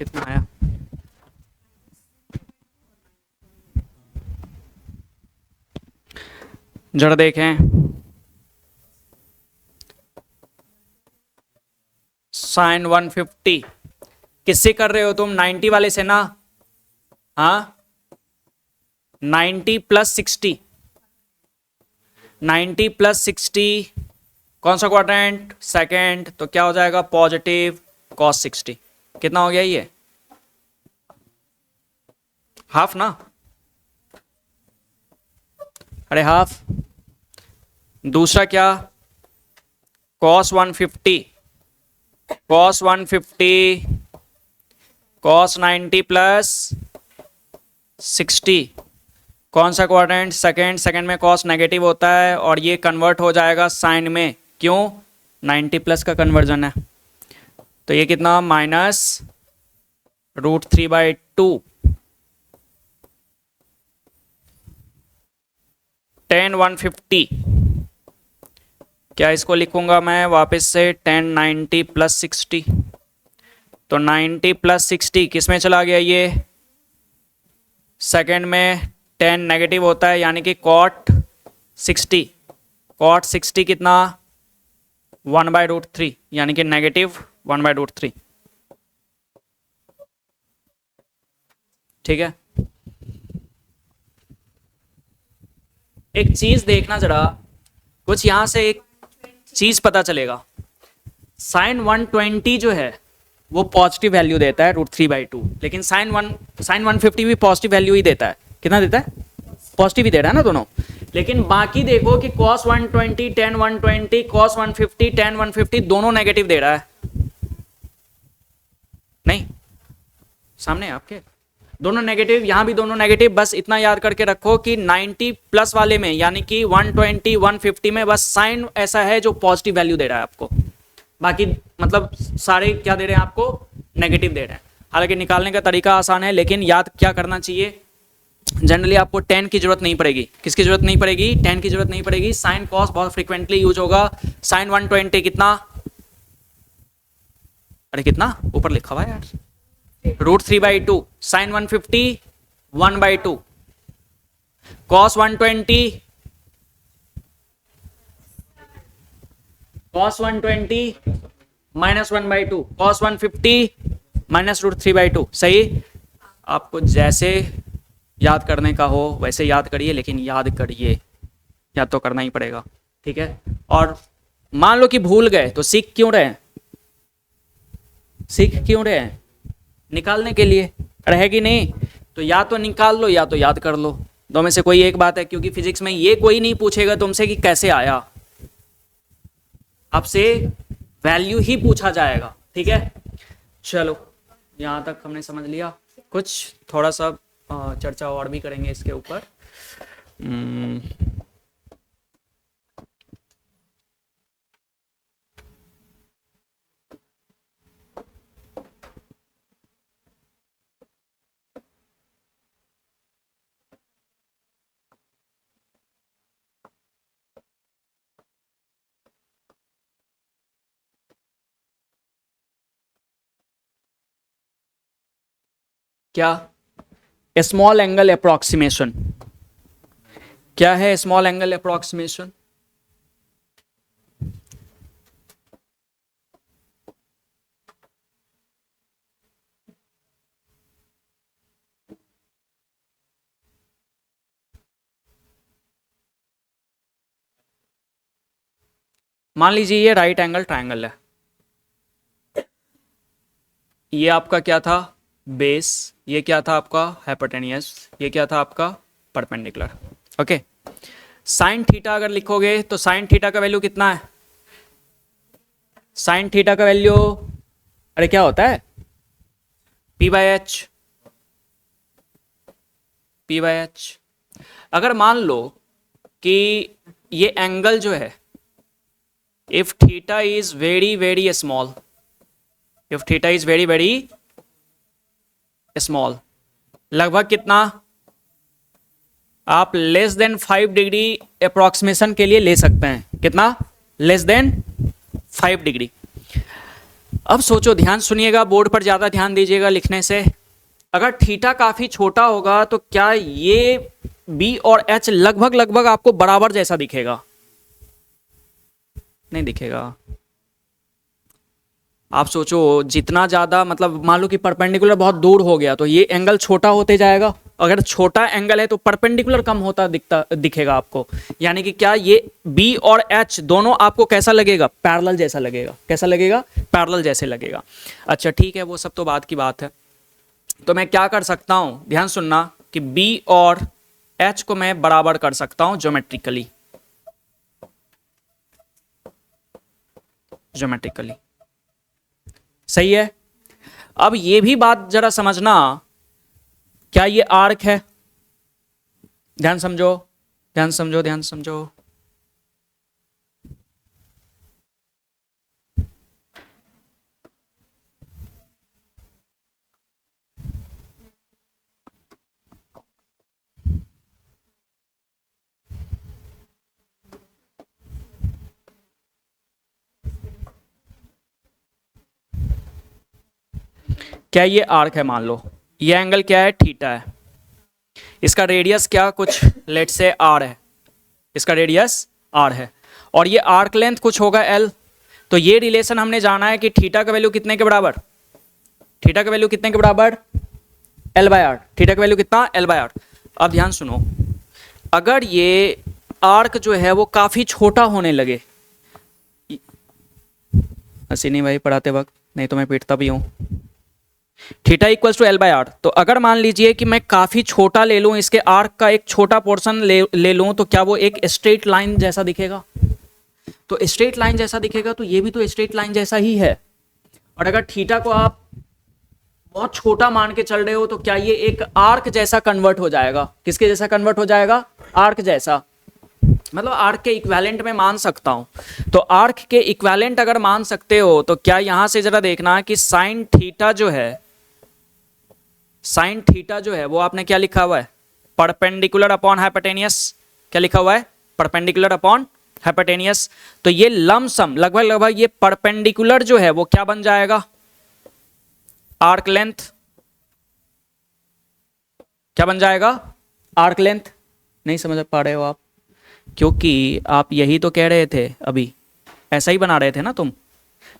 कितना आया? जरा देखें, साइन 150 किससे कर रहे हो तुम? 90 वाले से ना? हाँ, 90 प्लस 60, 90 प्लस 60 कौन सा क्वाड्रेंट? सेकेंड, तो क्या हो जाएगा? Positive cos 60। कितना हो गया ये? हाफ ना? अरे हाफ। दूसरा क्या? cos 150, cos 150 cos 90 प्लस 60 कौन सा क्वाड्रेंट? सेकेंड, सेकेंड में cos नेगेटिव होता है और ये कन्वर्ट हो जाएगा साइन में, क्यों? 90 प्लस का कन्वर्जन है। तो ये कितना? -√3/2 tan 150। क्या इसको लिखूंगा मैं वापस से? tan 90 प्लस 60, तो 90 प्लस 60 किस में चला गया ये? सेकेंड में tan नेगेटिव होता है, यानी कि cot 60, cot 60 कितना? 1/√3, यानी कि नेगेटिव 1/√3। ठीक है, एक चीज देखना जरा, कुछ यहां से एक चीज पता चलेगा। साइन 120 जो है वो पॉजिटिव वैल्यू देता है √3/2, लेकिन साइन 150 भी पॉजिटिव वैल्यू ही देता है। कितना देता है? पॉजिटिव ही दे रहा है ना दोनों। लेकिन बाकी देखो कि cos 120 tan 120 cos 150 tan 150 दोनों नेगेटिव दे रहा है। नहीं, सामने आपके दोनों नेगेटिव, यहां भी दोनों नेगेटिव। बस इतना याद करके रखो कि 90 प्लस वाले में, यानी कि 120 150 में बस साइन ऐसा है जो पॉजिटिव वैल्यू दे रहा है आपको, बाकी मतलब सारे क्या दे रहे हैं आपको? नेगेटिव दे रहे हैं। हालांकि निकालने का तरीका आसान है, लेकिन याद क्या करना चाहिए? जनरली आपको tan की जरूरत नहीं पड़ेगी। किसकी जरूरत नहीं पड़ेगी? tan की जरूरत नहीं पड़ेगी। साइन कॉस बहुत फ्रीक्वेंटली यूज होगा। साइन 120 कितना? अरे कितना ऊपर लिखा हुआ है यार, √3/2 साइन 150 1/2 कॉस 120 -1/2 कॉस 150 -√3/2। सही, आपको जैसे याद करने का हो वैसे याद करिए, लेकिन याद करिए, याद तो करना ही पड़ेगा, ठीक है। और मान लो कि भूल गए तो सीख क्यों रहे हैं, सीख क्यों रहे हैं, निकालने के लिए, रहेगी नहीं तो या तो निकाल लो या तो याद कर लो, दो में से कोई एक बात है। क्योंकि फिजिक्स में ये कोई नहीं पूछेगा तुमसे कि कैसे आया, आपसे वैल्यू ही पूछा जाएगा, ठीक है। चलो यहाँ तक हमने समझ लिया, कुछ थोड़ा सा चर्चा और भी करेंगे इसके ऊपर। क्या स्मॉल एंगल अप्रोक्सीमेशन, क्या है स्मॉल एंगल अप्रोक्सीमेशन? मान लीजिए ये राइट एंगल ट्रायंगल है, ये आपका क्या था बेस, ये क्या था आपका हाइपोटेनियस, ये क्या था आपका परपेंडिकुलर, ओके। साइन थीटा अगर लिखोगे तो साइन थीटा का वैल्यू कितना है, साइन थीटा का वैल्यू, अरे क्या होता है p/h, p/h। अगर मान लो कि ये एंगल जो है, if theta is very very small, if theta is very very small, लगभग कितना, आप लेस देन 5 डिग्री अप्रोक्सीमेशन के लिए ले सकते हैं, कितना, लेस देन 5 डिग्री। अब सोचो, ध्यान सुनिएगा, बोर्ड पर ज्यादा ध्यान दीजिएगा लिखने से। अगर थीटा काफी छोटा होगा तो क्या ये बी और एच लगभग लगभग आपको बराबर जैसा दिखेगा? नहीं दिखेगा। आप सोचो, जितना ज़्यादा मतलब मान लो कि परपेंडिकुलर बहुत दूर हो गया तो ये एंगल छोटा होते जाएगा, अगर छोटा एंगल है तो परपेंडिकुलर कम होता दिखेगा आपको। यानी कि क्या ये बी और एच दोनों आपको कैसा लगेगा, पैरेलल जैसा लगेगा, कैसा लगेगा, पैरेलल जैसे लगेगा। अच्छा ठीक है, वो सब तो बात की बात है। तो मैं क्या कर सकता हूँ, ध्यान सुनना, कि बी और एच को मैं बराबर कर सकता हूँ ज्योमेट्रिकली, ज्योमेट्रिकली, सही है। अब ये भी बात जरा समझना, क्या ये आर्क है, ध्यान समझो, ध्यान समझो, ध्यान समझो। क्या ये आर्क है, मान लो ये एंगल क्या है, थीटा है, इसका रेडियस क्या, कुछ लेट से आर है, इसका रेडियस आर है, और ये आर्क लेंथ कुछ होगा एल। तो ये रिलेशन हमने जाना है कि थीटा का वैल्यू कितने के बराबर, थीटा का वैल्यू कितने के बराबर, l/r, थीटा का वैल्यू कितना, l/r। अब ध्यान सुनो, अगर ये आर्क जो है वो काफी छोटा होने लगे, हंसी नहीं भाई पढ़ाते वक्त, नहीं तो मैं पीटता भी हूं, थीटा इक्वल्स टू l/r। तो अगर मान लीजिए कि मैं काफी छोटा ले लूं, इसके आर्क का एक छोटा पोर्शन ले लूं, तो क्या वो एक स्ट्रेट लाइन जैसा दिखेगा? तो स्ट्रेट लाइन जैसा दिखेगा, तो ये भी तो स्ट्रेट लाइन जैसा ही है। और अगर थीटा को आप बहुत छोटा मान के चल रहे हो तो क्या ये एक आर्क जैसा कन्वर्ट हो जाएगा, किसके जैसा कन्वर्ट हो जाएगा, आर्क जैसा, मतलब आर्क के इक्विवेलेंट में मान सकता हूं। तो आर्क के इक्विवेलेंट अगर मान सकते हो तो क्या यहां से जरा देखना कि साइन थीटा जो है, साइन थीटा जो है वो आपने क्या लिखा हुआ है, परपेंडिकुलर अपॉन हाइपोटेनियस, क्या लिखा हुआ है, परपेंडिकुलर अपॉन हाइपोटेनियस। तो ये लमसम लगभग लगभग ये परपेंडिकुलर जो है वो क्या बन जाएगा, आर्क लेंथ क्या बन जाएगा, आर्क लेंथ। नहीं समझ पा रहे हो आप, क्योंकि आप यही तो कह रहे थे अभी, ऐसा ही बना रहे थे ना तुम।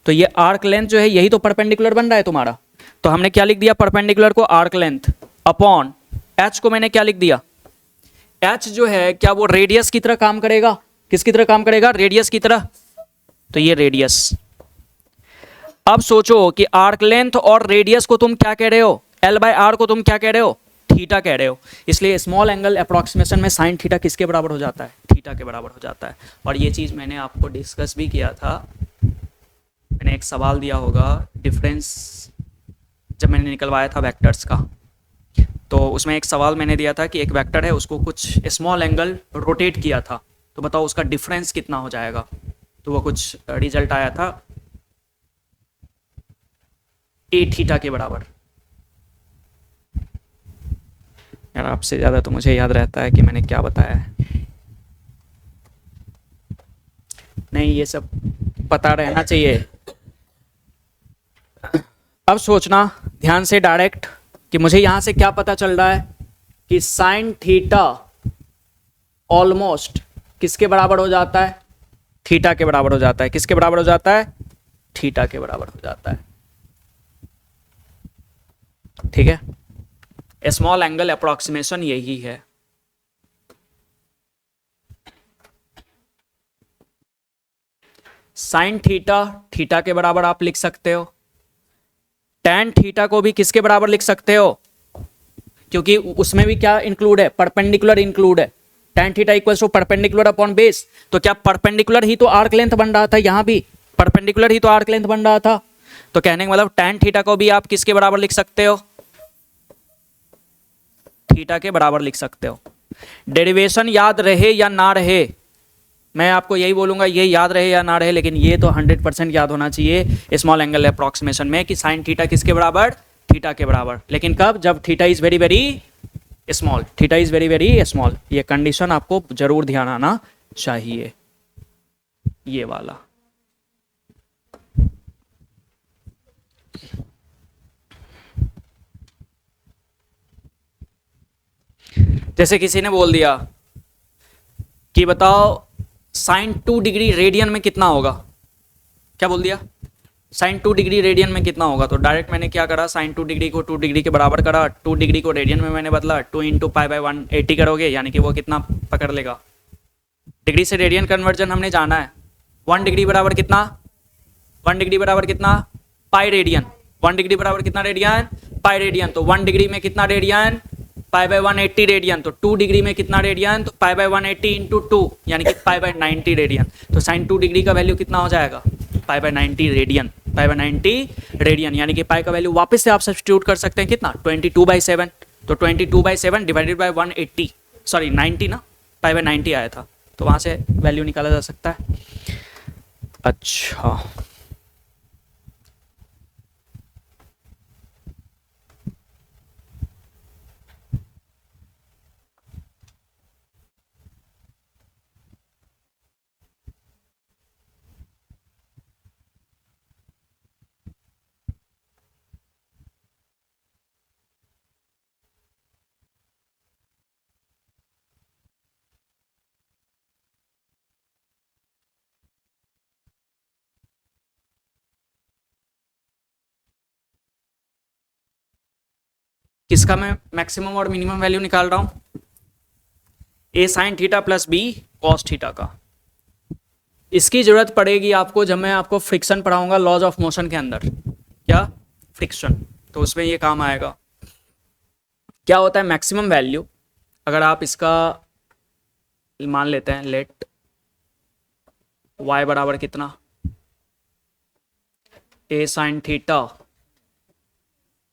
तो ये आर्क लेंथ जो है यही तो परपेंडिकुलर बन रहा है तुम्हारा। तो हमने क्या लिख दिया, परपेंडिकुलर को आर्क लेंथ अपॉन एच को मैंने क्या लिख दिया, एच जो है क्या वो रेडियस की तरह काम करेगा, किसकी तरह काम करेगा, रेडियस की तरह। तो ये रेडियस। अब सोचो कि आर्क लेंथ और रेडियस को तुम क्या कह रहे हो, एल बाय आर को तुम क्या कह रहे हो, थीटा कह रहे हो। इसलिए स्मॉल एंगल अप्रोक्सीमेशन में साइन थीटा किसके बराबर हो जाता है, थीटा के बराबर हो जाता है। और ये चीज़ मैंने आपको डिस्कस भी किया था, मैंने एक सवाल दिया होगा डिफरेंस जब मैंने निकलवाया था वेक्टर्स का, तो उसमें एक सवाल मैंने दिया था कि एक वेक्टर है उसको कुछ स्मॉल एंगल रोटेट किया था, तो बताओ उसका डिफरेंस कितना हो जाएगा। तो वो कुछ रिजल्ट आया था ए थीटा के बराबर। यार आपसे ज़्यादा तो मुझे याद रहता है कि मैंने क्या बताया है। नहीं ये सब पता रहना चाहिए। अब सोचना ध्यान से डायरेक्ट कि मुझे यहां से क्या पता चल रहा है कि साइन थीटा ऑलमोस्ट किसके बराबर हो जाता है, थीटा के बराबर हो जाता है। किसके बराबर हो जाता है, थीटा के बराबर हो जाता है। ठीक है, स्मॉल एंगल अप्रोक्सीमेशन यही है। साइन थीटा थीटा के बराबर आप लिख सकते हो, टेन थीटा को भी किसके बराबर लिख सकते हो, क्योंकि उसमें भी क्या इंक्लूड है, परपेंडिकुलर इंक्लूड है। Tan theta equals to perpendicular upon base, तो क्या परपेंडिकुलर ही तो आर्क लेंथ बन रहा था, यहां भी परपेंडिकुलर ही तो आर्क लेंथ बन रहा था। तो कहने का मतलब टेन थीटा को भी आप किसके बराबर लिख सकते हो, थीटा के बराबर लिख सकते हो। डेरिवेशन याद रहे या ना रहे, मैं आपको यही बोलूंगा, ये याद रहे या ना रहे, लेकिन ये तो 100% याद होना चाहिए स्मॉल एंगल अप्रोक्सीमेशन में कि साइन थीटा किसके बराबर, थीटा के बराबर। लेकिन कब, जब theta is very very small, theta is very very small. ये कंडीशन आपको जरूर ध्यान आना चाहिए, ये वाला। जैसे किसी ने बोल दिया कि बताओ साइन 2 डिग्री रेडियन में कितना होगा, क्या बोल दिया, साइन 2 डिग्री रेडियन में कितना होगा। तो डायरेक्ट मैंने क्या करा, साइन 2 डिग्री को 2 डिग्री के बराबर करा, 2 डिग्री को रेडियन में मैंने बदला, 2 इंटू पाई बाई 180 करोगे, यानी कि वो कितना पकड़ लेगा। डिग्री से रेडियन कन्वर्जन हमने जाना है। 1 डिग्री बराबर कितना, 1 डिग्री बराबर कितना, पाई रेडियन। 1 डिग्री बराबर कितना रेडियन, पाई रेडियन। तो 1 डिग्री में कितना रेडियन, पाई बाई 180 रेडियन। तो 2 डिग्री में कितना रेडियन, तो पाई बाई 180 इंटू 2 यानी कि पाई बाई 90 रेडियन। तो साइन 2 डिग्री का वैल्यू कितना हो जाएगा, pi by 90 radian, pi by 90 radian. यानी कि पाई का वैल्यू वापस से आप सब्स्टिट्यूट कर सकते हैं कितना, 22/7। तो 22/7 डिवाइडेड बाई 180, सॉरी 90 ना, पाई बाई 90 आया था, तो वहां से वैल्यू निकाला जा सकता है। अच्छा किसका मैं मैक्सिमम और मिनिमम वैल्यू निकाल रहा हूं, A sine theta plus B cos theta का। इसकी जरूरत पड़ेगी आपको जब मैं आपको फ्रिक्शन पढ़ाऊंगा लॉज ऑफ मोशन के अंदर, क्या, फ्रिक्शन, तो उसमें ये काम आएगा। क्या होता है मैक्सिमम वैल्यू, अगर आप इसका मान लेते हैं, लेट y बराबर कितना, A sine theta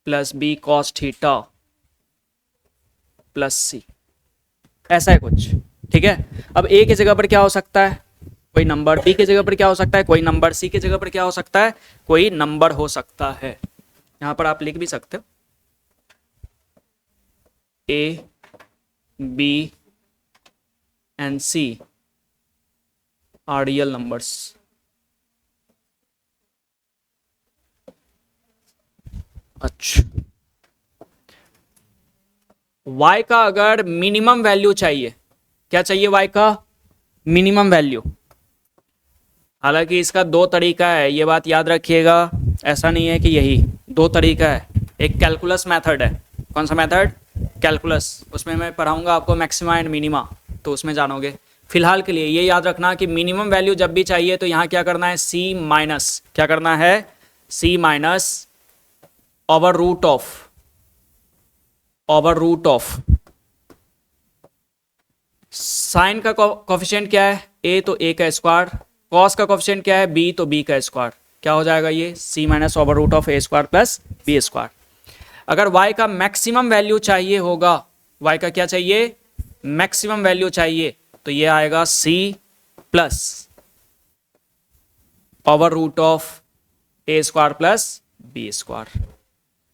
plus B cos theta plus C, ऐसा है कुछ। ठीक है, अब ए की जगह पर क्या हो सकता है, कोई नंबर, बी की जगह पर क्या हो सकता है, कोई नंबर, सी की जगह पर क्या हो सकता है, कोई नंबर हो सकता है। यहां पर आप लिख भी सकते हो A B and C are real numbers. अच्छा, y का अगर मिनिमम वैल्यू चाहिए, क्या चाहिए y का मिनिमम वैल्यू। हालांकि इसका दो तरीका है, ये बात याद रखिएगा, ऐसा नहीं है कि यही दो तरीका है। एक कैलकुलस मेथड है। कौन सा मेथड? कैलकुलस। उसमें मैं पढ़ाऊंगा आपको मैक्सिमा एंड मिनिमा, तो उसमें जानोगे। फिलहाल के लिए ये याद रखना कि मिनिमम वैल्यू जब भी चाहिए तो यहाँ क्या करना है, सी माइनस, क्या करना है, C minus over root of sine का कोफिशिएंट क्या है, ए तो ए का स्क्वायर, कॉस का कोफिशिएंट क्या है, बी तो बी का स्क्वायर। क्या हो जाएगा ये, C minus over root of A square plus B square. अगर y का मैक्सिमम वैल्यू चाहिए होगा, y का क्या चाहिए, मैक्सिमम वैल्यू चाहिए, तो ये आएगा c plus over root of A square plus B square.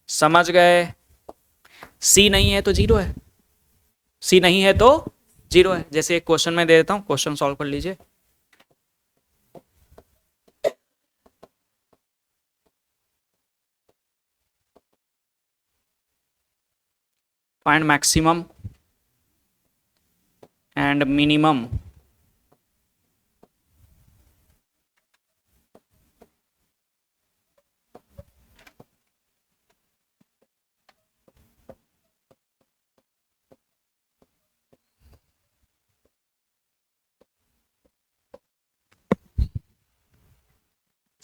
समझ गए? c नहीं है तो जीरो है, c नहीं है तो जीरो है। जैसे एक क्वेश्चन में दे देता हूं, क्वेश्चन सॉल्व कर लीजिए। Find maximum and minimum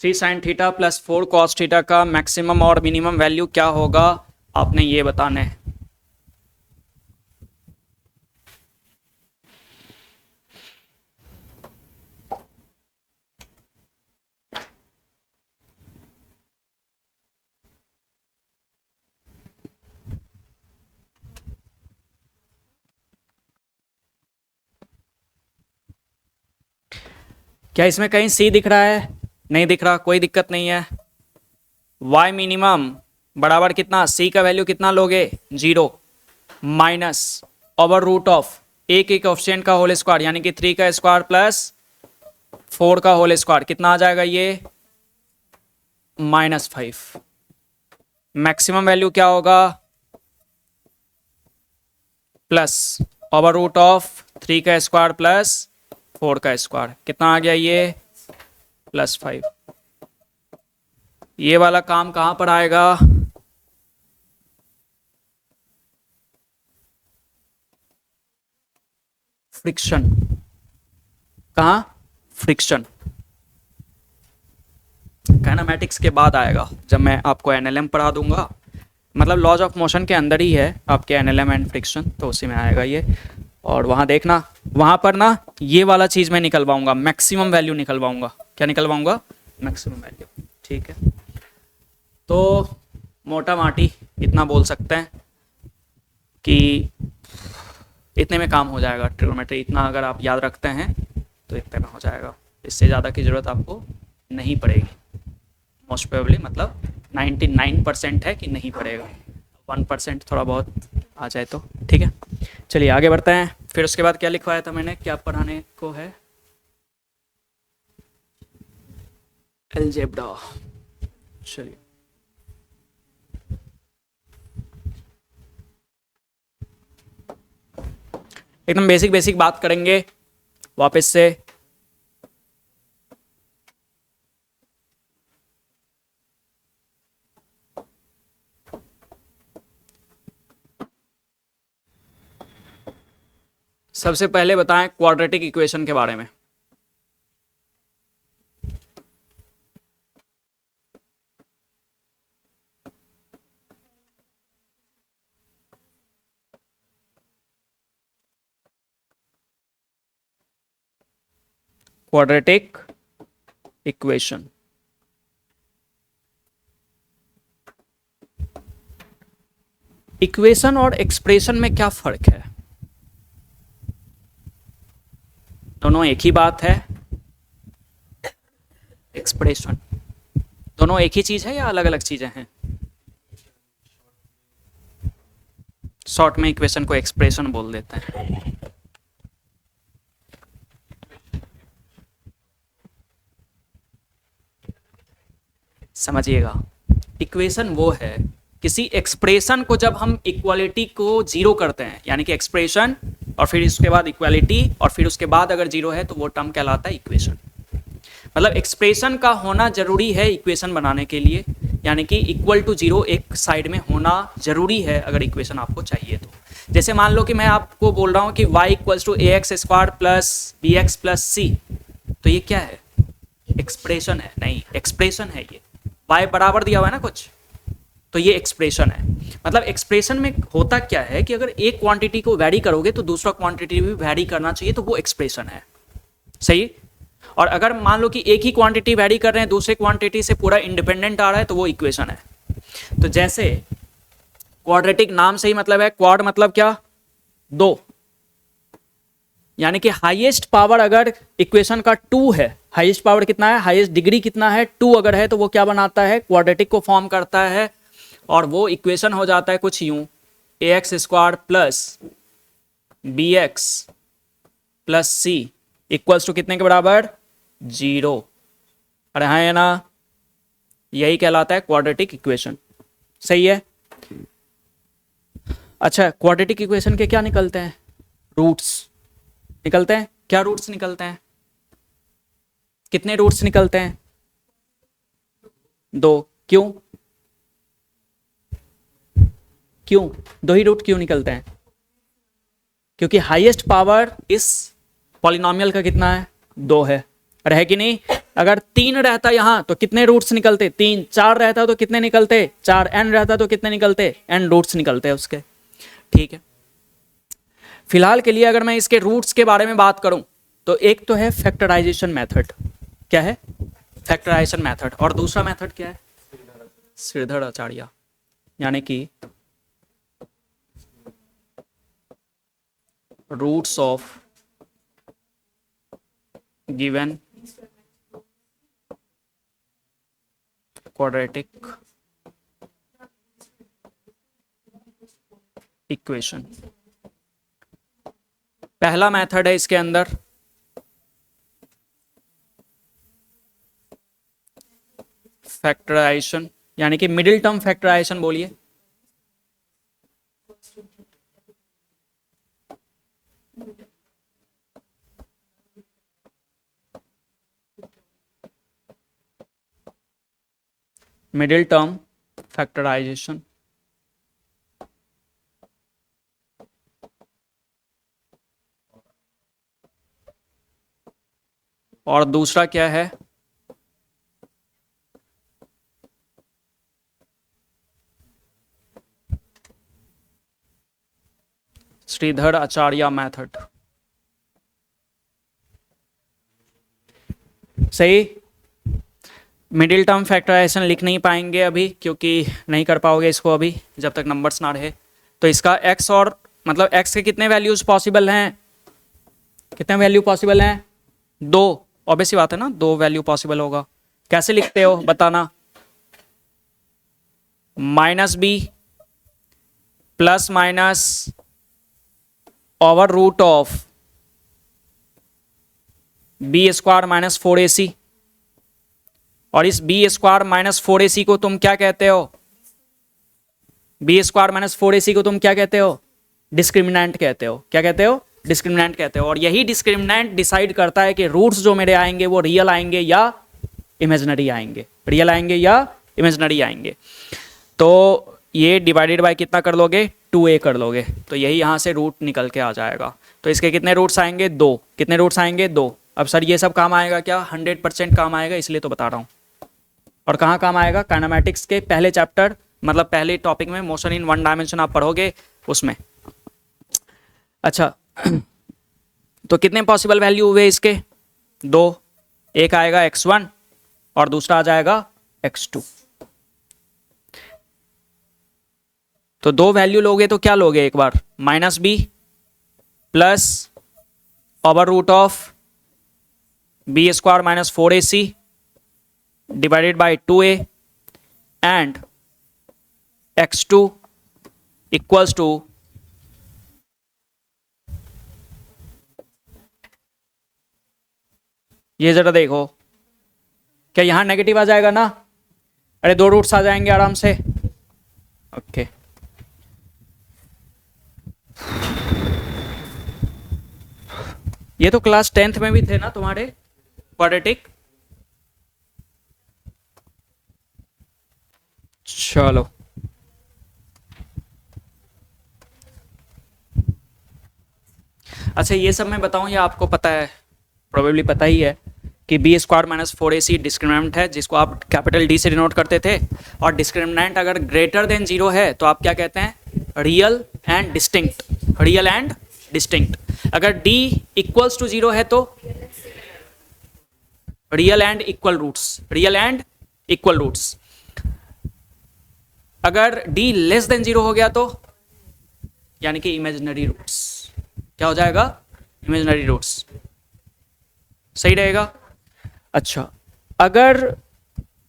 three sign theta plus 4 cos theta का मैक्सिमम और मिनिमम वैल्यू क्या होगा, आपने ये बताना है। क्या इसमें कहीं सी दिख रहा है? नहीं दिख रहा, कोई दिक्कत नहीं है। y मिनिमम बराबर कितना, c का वैल्यू कितना लोगे, zero, minus over root of A के कोएफिशिएंट का होल स्क्वायर, यानी कि 3 का स्क्वायर प्लस 4 का होल स्क्वायर, कितना आ जाएगा ये, -5। मैक्सिमम वैल्यू क्या होगा, प्लस ओवर रूट ऑफ 3 का स्क्वायर प्लस 4 का स्क्वायर, कितना आ गया ये, +5। ये वाला काम कहां पर आएगा, फ्रिक्शन। कहां, फ्रिक्शन। काइनेमैटिक्स के बाद आएगा, जब मैं आपको एनएलएम पढ़ा दूंगा, मतलब लॉज ऑफ मोशन के अंदर ही है आपके एनएलएम एंड फ्रिक्शन, तो उसी में आएगा ये। और वहाँ देखना, वहाँ पर ना ये वाला चीज़ मैं निकलवाऊंगा, मैक्सिमम वैल्यू निकलवाऊंगा। क्या निकलवाऊंगा, मैक्सिमम वैल्यू। ठीक है, तो मोटा माटी इतना बोल सकते हैं कि इतने में काम हो जाएगा। ट्रिग्नोमेट्री इतना अगर आप याद रखते हैं तो इतने में हो जाएगा, इससे ज़्यादा की ज़रूरत आपको नहीं पड़ेगी। मोस्ट प्रोबेबली मतलब 99% है कि नहीं पड़ेगा, 1% थोड़ा बहुत आ जाए तो। ठीक है, चलिए आगे बढ़ते हैं। फिर उसके बाद क्या लिखवाया था मैंने, क्या पढ़ाने को है, अलजेब्रा। चलिए, एकदम बेसिक बेसिक बात करेंगे वापस से। सबसे पहले बताएं क्वाड्रेटिक इक्वेशन के बारे में। क्वाड्रेटिक इक्वेशन, इक्वेशन और एक्सप्रेशन में क्या फर्क है? दोनों एक ही बात है। एक्सप्रेशन, दोनों एक ही चीज है या अलग अलग चीजें हैं? शॉर्ट में इक्वेशन को एक्सप्रेशन बोल देते हैं। समझिएगा, इक्वेशन वो है किसी एक्सप्रेशन को जब हम इक्वालिटी को जीरो करते हैं, यानी कि एक्सप्रेशन और फिर उसके बाद इक्वालिटी और फिर उसके बाद अगर जीरो है तो वो टर्म कहलाता है इक्वेशन। मतलब एक्सप्रेशन का होना जरूरी है इक्वेशन बनाने के लिए, यानी कि इक्वल टू जीरो एक साइड में होना जरूरी है अगर इक्वेशन आपको चाहिए तो। जैसे मान लो कि मैं आपको बोल रहा हूँ कि y equals to A X square plus B X plus C, तो ये क्या है? एक्सप्रेशन है? नहीं, एक्सप्रेशन है ये। y बराबर दिया हुआ है ना कुछ, तो ये एक्सप्रेशन है। मतलब एक्सप्रेशन में होता क्या है कि अगर एक क्वांटिटी को वैरी करोगे तो दूसरा क्वांटिटी भी वैरी करना चाहिए, तो वो एक्सप्रेशन है। सही। और अगर मान लो कि एक ही क्वांटिटी वैरी कर रहे हैं, दूसरे क्वांटिटी से पूरा इंडिपेंडेंट आ रहा है, तो वो इक्वेशन है। तो जैसे क्वाड्रेटिक नाम से ही मतलब है, क्वाड मतलब क्या? दो, यानी कि हाईएस्ट पावर अगर इक्वेशन का 2 है, हाईएस्ट पावर कितना है, हाईएस्ट डिग्री कितना है, 2 अगर है, तो वो क्या बनाता है? क्वाड्रेटिक को फॉर्म करता है। और वो इक्वेशन हो जाता है कुछ यूं, A X square plus B X plus C equals to कितने के बराबर? 0। अरे हाँ है ना, यही कहलाता है क्वाड्रेटिक इक्वेशन। सही है। अच्छा, क्वाड्रेटिक इक्वेशन के क्या निकलते हैं? रूट्स निकलते हैं। क्या रूट्स निकलते हैं? कितने रूट्स निकलते हैं? 2। क्यों? क्यों 2 ही रूट क्यों निकलते हैं? क्योंकि हाईएस्ट पावर इस पॉलिनोमियल का कितना है? 2 है। और है कि नहीं? अगर 3 रहता यहां तो कितने रूट्स निकलते? 3। 4 रहता तो कितने निकलते? 4। n रहता तो कितने निकलते? n रूट्स निकलते हैं उसके। ठीक है। फिलहाल के लिए अगर मैं इसके रूट्स के बारे में बात करूं तो एक तो है फैक्टराइजेशन मेथड। क्या है? Factorisation method. और दूसरा मेथड क्या है? श्रीधर आचार्य, यानी कि roots of given quadratic equation. पहला मेथड है इसके अंदर फैक्टराइजेशन, यानी कि मिडिल टर्म फैक्टराइजेशन बोलिए। Middle term factorisation. और दूसरा क्या है? श्रीधर आचार्य मेथड। सही। मिडिल टर्म फैक्टराइजेशन लिख नहीं पाएंगे अभी, क्योंकि नहीं कर पाओगे इसको अभी जब तक नंबर्स ना रहे। तो इसका x और मतलब x के कितने वैल्यूज पॉसिबल हैं? कितने वैल्यू पॉसिबल हैं? 2। ऑब्वियस सी बात है ना, 2 वैल्यू पॉसिबल होगा। कैसे लिखते हो बताना? -b plus minus over root of B square minus 4ac। और इस बी स्क्वायर माइनस 4ac को तुम क्या कहते हो? बी स्क्वायर माइनस 4ac को तुम क्या कहते हो? डिस्क्रिमिनेंट कहते हो। क्या कहते हो? डिस्क्रिमिनेंट कहते हो। और यही डिस्क्रिमिनेंट डिसाइड करता है कि रूट्स जो मेरे आएंगे वो रियल आएंगे या इमेजिनरी आएंगे। रियल आएंगे या इमेजिनरी आएंगे। तो ये डिवाइडेड बाय कितना कर लोगे? 2a कर लोगे। तो यही यहाँ से रूट निकल के आ जाएगा। तो इसके कितने रूट्स आएंगे? 2। कितने रूट्स आएंगे? 2। अब सर ये सब काम आएगा क्या? 100% काम आएगा, इसलिए तो बता रहा हूँ। और कहाँ काम आएगा? काइनेमैटिक्स के पहले चैप्टर, मतलब पहले टॉपिक में, मोशन इन वन डायमेंशन आप पढ़ोगे उसमें। अच्छा, तो कितने पॉसिबल वैल्यू हुए इसके? 2। एक आएगा x1 और दूसरा आ जाएगा x2। तो 2 वैल्यू लोगे तो क्या लोगे एक बार? -b plus over root of B square minus 4ac divided by 2a and x2 equals to ये जरा देखो, क्या यहां नेगेटिव आ जाएगा ना? अरे 2 रूट्स आ जाएंगे आराम से। ओके। ये तो क्लास 10th में भी थे ना तुम्हारे क्वाड्रेटिक। चलो अच्छा, ये सब मैं बताऊं या आपको पता है? प्रोबेबली पता ही है कि B square minus 4ac discriminant है, जिसको आप कैपिटल डी से डिनोट करते थे। और डिस्क्रिमिनेंट अगर ग्रेटर देन 0 है तो आप क्या कहते हैं? Real and distinct. Real and distinct. अगर डी इक्वल्स टू 0 है तो real and equal roots. Real and equal roots. अगर डी लेस देन 0 हो गया तो यानी कि इमेजिनरी रूट्स। क्या हो जाएगा? Imaginary roots. सही रहेगा। अच्छा, अगर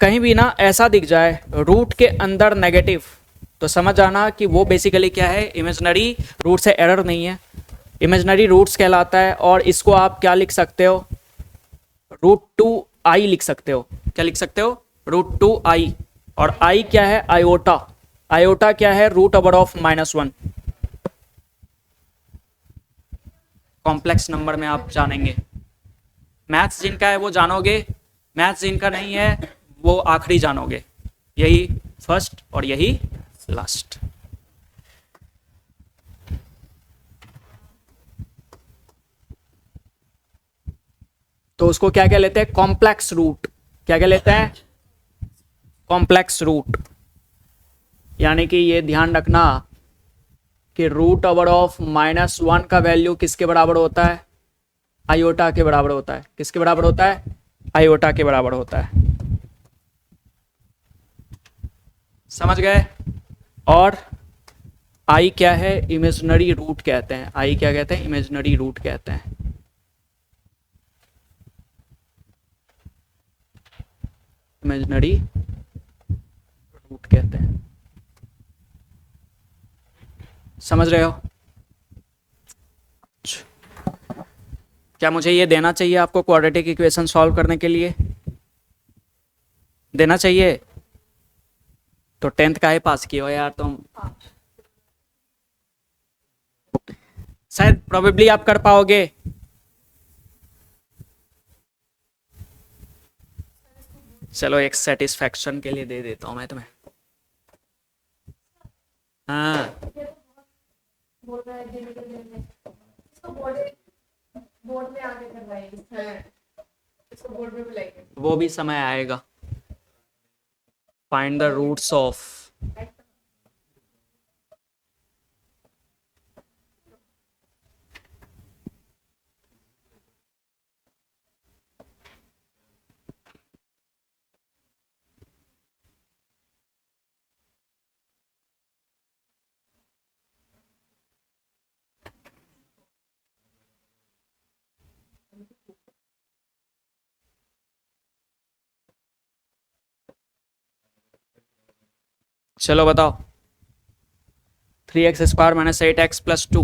कहीं भी ना ऐसा दिख जाए रूट के अंदर नेगेटिव, तो समझ आना कि वो बेसिकली क्या है? इमेजिनरी रूट से एरर नहीं है, इमेजिनरी रूट्स कहलाता है। और इसको आप क्या लिख सकते हो? √2i लिख सकते हो। क्या लिख सकते हो? √2i। और i क्या है? आयोटा। आयोटा क्या है? √(-1). कॉम्प्लेक्स नंबर में आप जानेंगे। मैथ्स जिनका है वो जानोगे, मैथ्स जिनका नहीं है वो आखिरी जानोगे। यही फर्स्ट और यही लास्ट। तो उसको क्या क्या लेते हैं? Complex root. क्या क्या लेते हैं? Complex root. यानी कि ये ध्यान रखना कि √(-1) का वैल्यू किसके बराबर होता है? आयोटा के बराबर होता है। किसके बराबर होता है? आयोटा के बराबर होता है। समझ गए? और आई क्या है? इमेजिनरी रूट कहते हैं। आई क्या कहते हैं? इमेजिनरी रूट कहते हैं। इमेजिनरी रूट कहते हैं। समझ रहे हो? क्या मुझे ये देना चाहिए आपको क्वाड्रेटिक इक्वेशन सॉल्व करने के लिए? देना चाहिए? तो 10th का ही पास किए हो यार तुम। शायद प्रोबेबली आप कर पाओगे। चलो एक सेटिस्फैक्शन के लिए दे देता हूं मैं तुम्हें। हाँ, बोर्ड में आगे करवाएंगे। हाँ, इसको बोर्ड में बुलाएंगे। वो भी समय आएगा। Find the roots of. चलो बताओ। 3x² - 8x + 2।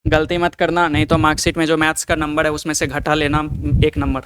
गलती मत करना, नहीं तो मार्कशीट में जो मैथ्स का नंबर है उसमें से घटा लेना 1 नंबर।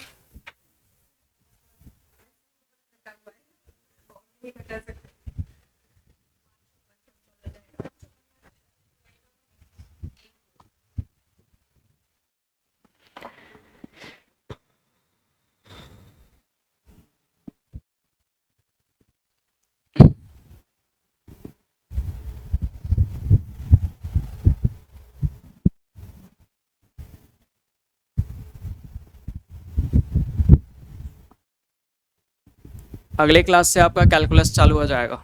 अगले क्लास से आपका कैलकुलस चालू हो जाएगा।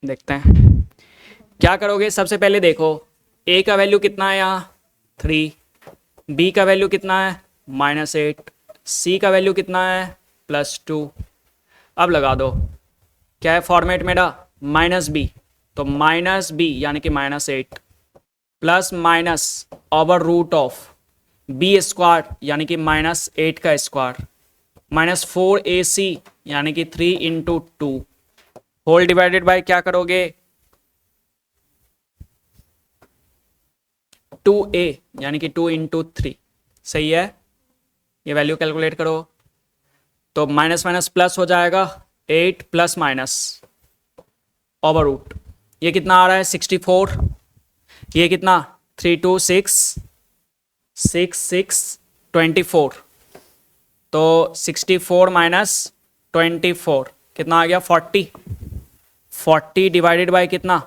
देखते हैं क्या करोगे। सबसे पहले देखो a का वैल्यू कितना है यहाँ? 3। b का वैल्यू कितना है? -8। c का वैल्यू कितना है? +2। अब लगा दो। क्या है फॉर्मेट मेरा? -b। तो माइनस बी यानी कि -8 plus minus over root of B square यानी कि -8 का स्क्वायर -4ac यानी कि 3 इंटू 2 होल डिवाइडेड बाय क्या करोगे 2a यानी कि 2 इंटू 3। सही है, ये वैल्यू कैलकुलेट करो तो माइनस माइनस प्लस हो जाएगा 8 प्लस माइनस ओवर रूट, ये कितना आ रहा है 64, ये कितना 3 2 6 6 6 24, तो 64 माइनस 24 कितना आ गया 40, 40 डिवाइडेड बाय कितना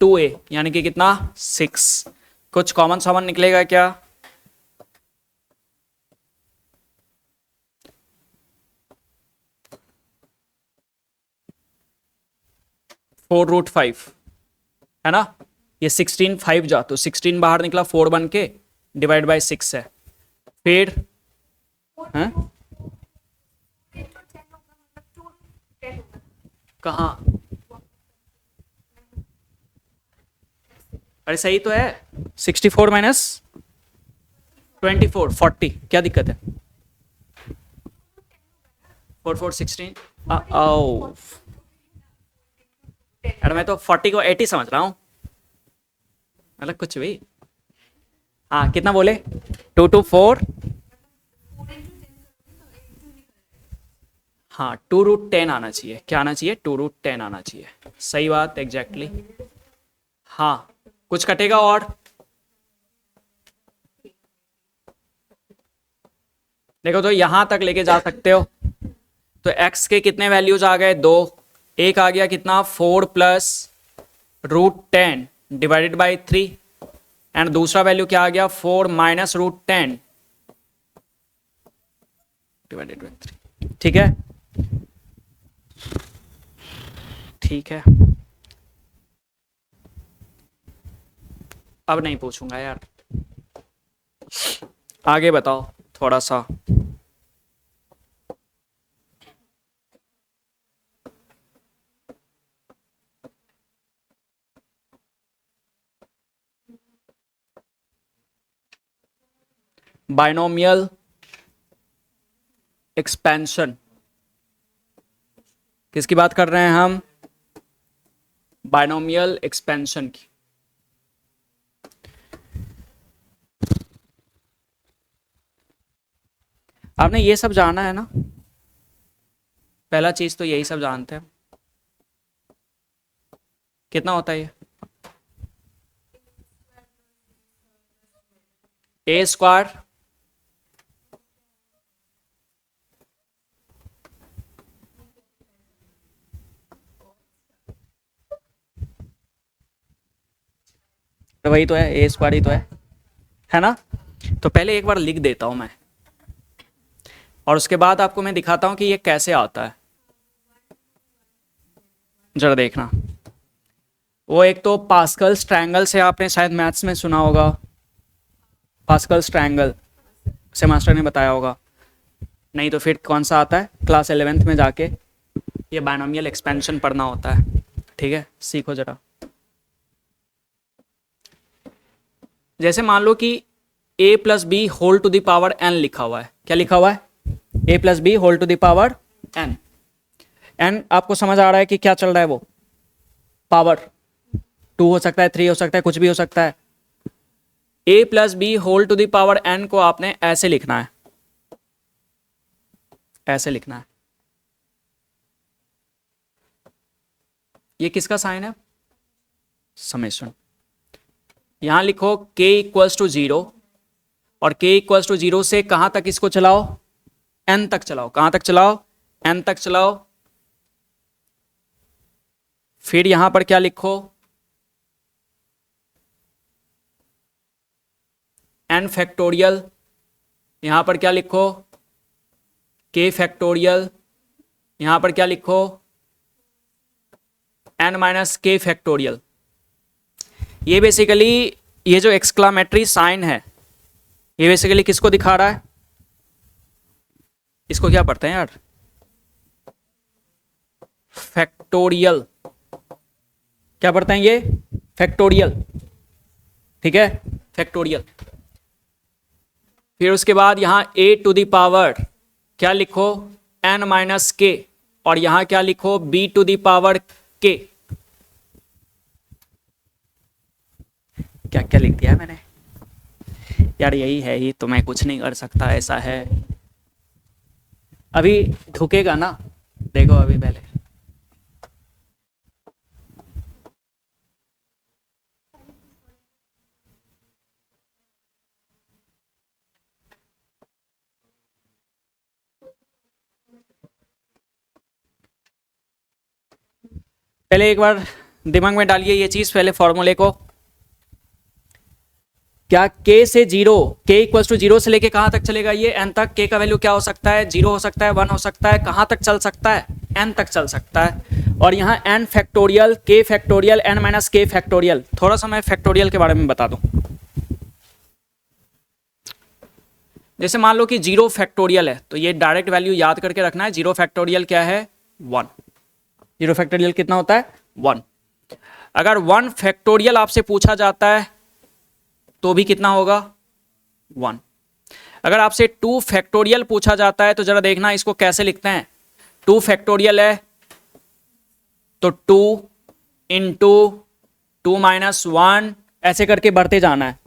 2a यानी कि कितना 6। कुछ कॉमन सॉमन निकलेगा क्या 4√5 है ना, ये 16 5 जा तो 16 बाहर निकला 4 बन के डिवाइड बाय 6 है, फिर हैं कहाँ, अरे सही तो है 64 माइनस 24 40, क्या दिक्कत है 4 4 16 आओ, अरे मैं तो 40 को 80 समझ रहा हूँ, मतलब कुछ भी। हाँ कितना बोले 2 2 4, हाँ 2√10 आना चाहिए, क्या आना चाहिए 2√10 आना चाहिए, सही बात एग्जैक्टली हाँ कुछ कटेगा और देखो तो यहां तक लेके जा सकते हो, तो x के कितने वैल्यूज आ गए 2, एक आ गया कितना 4 प्लस √10 डिवाइडेड बाई 3 एंड दूसरा वैल्यू क्या आ गया 4 माइनस √10 डिवाइडेड बाई 3। ठीक है, ठीक है अब नहीं पूछूंगा यार, आगे बताओ थोड़ा सा। बाइनोमियल एक्सपेंशन किसकी बात कर रहे हैं हम, बाइनोमियल एक्सपेंशन की। आपने ये सब जाना है ना, पहला चीज तो यही सब जानते हैं, कितना होता है ये a स्क्वायर तो वही तो है a स्क्वायर ही तो है ना, तो पहले एक बार लिख देता हूं मैं और उसके बाद आपको मैं दिखाता हूं कि ये कैसे आता है। जरा देखना, वो एक तो पास्कल्स ट्रायंगल से आपने शायद मैथ्स में सुना होगा, पास्कल्स ट्रायंगल से मास्टर ने बताया होगा, नहीं तो फिर कौन सा आता है क्लास 11th में जाके ये बाइनोमियल एक्सपेंशन पढ़ना होता है। ठीक है सीखो जरा, जैसे मान लो कि a plus B whole to the power n लिखा हुआ है, क्या लिखा हुआ है a plus B whole to the power n, n आपको समझ आ रहा है कि क्या चल रहा है, वो पावर 2 हो सकता है 3 हो सकता है कुछ भी हो सकता है। a plus B whole to the power n को आपने ऐसे लिखना है, ऐसे लिखना है, ये किसका साइन है समेशन, यहां लिखो k इक्वल्स टू 0 और k इक्वल्स टू 0 से कहां तक इसको चलाओ n तक चलाओ, कहां तक चलाओ n तक चलाओ, फिर यहां पर क्या लिखो n फैक्टोरियल, यहां पर क्या लिखो k फैक्टोरियल, यहां पर क्या लिखो n माइनस k फैक्टोरियल। ये बेसिकली ये जो एक्सक्लामेटरी साइन है ये बेसिकली किसको दिखा रहा है, इसको क्या पढ़ते हैं यार फैक्टोरियल, क्या पढ़ते हैं ये? फैक्टोरियल, ठीक है, फैक्टोरियल। फिर उसके बाद यहाँ a टू द पावर क्या लिखो? n माइनस के, और यहाँ क्या लिखो? b to the power k। क्या क्या लिख दिया है मैंने यार? यही है ही तो, मैं कुछ नहीं कर सकता, ऐसा है। अभी ढुकेगा ना, देखो अभी पहले। पहले एक बार दिमाग में डालिए ये चीज, पहले फॉर्मूले को। क्या k से 0, k इक्वल्स टू 0 से लेके कहां तक चलेगा ये? n तक। k का वैल्यू क्या हो सकता है? 0 हो सकता है, 1 हो सकता है, कहां तक चल सकता है? n तक चल सकता है। और यहाँ n factorial, k factorial, n minus k factorial. थोड़ा सा मैं फैक्टोरियल के बारे में बता दूं। जैसे मान लो कि 0 फैक्टोरियल है, तो ये डायरेक्ट वैल्यू याद करके रखना है। 0 फैक्टोरियल क्या है? 1। 0 फैक्टोरियल कितना होता है? 1। अगर 1 फैक्टोरियल आपसे पूछा जाता है तो भी कितना होगा? 1। अगर आपसे 2 फैक्टोरियल पूछा जाता है तो जरा देखना इसको कैसे लिखते हैं। 2 फैक्टोरियल है तो 2 इंटू 2 माइनस 1 ऐसे करके बढ़ते जाना है,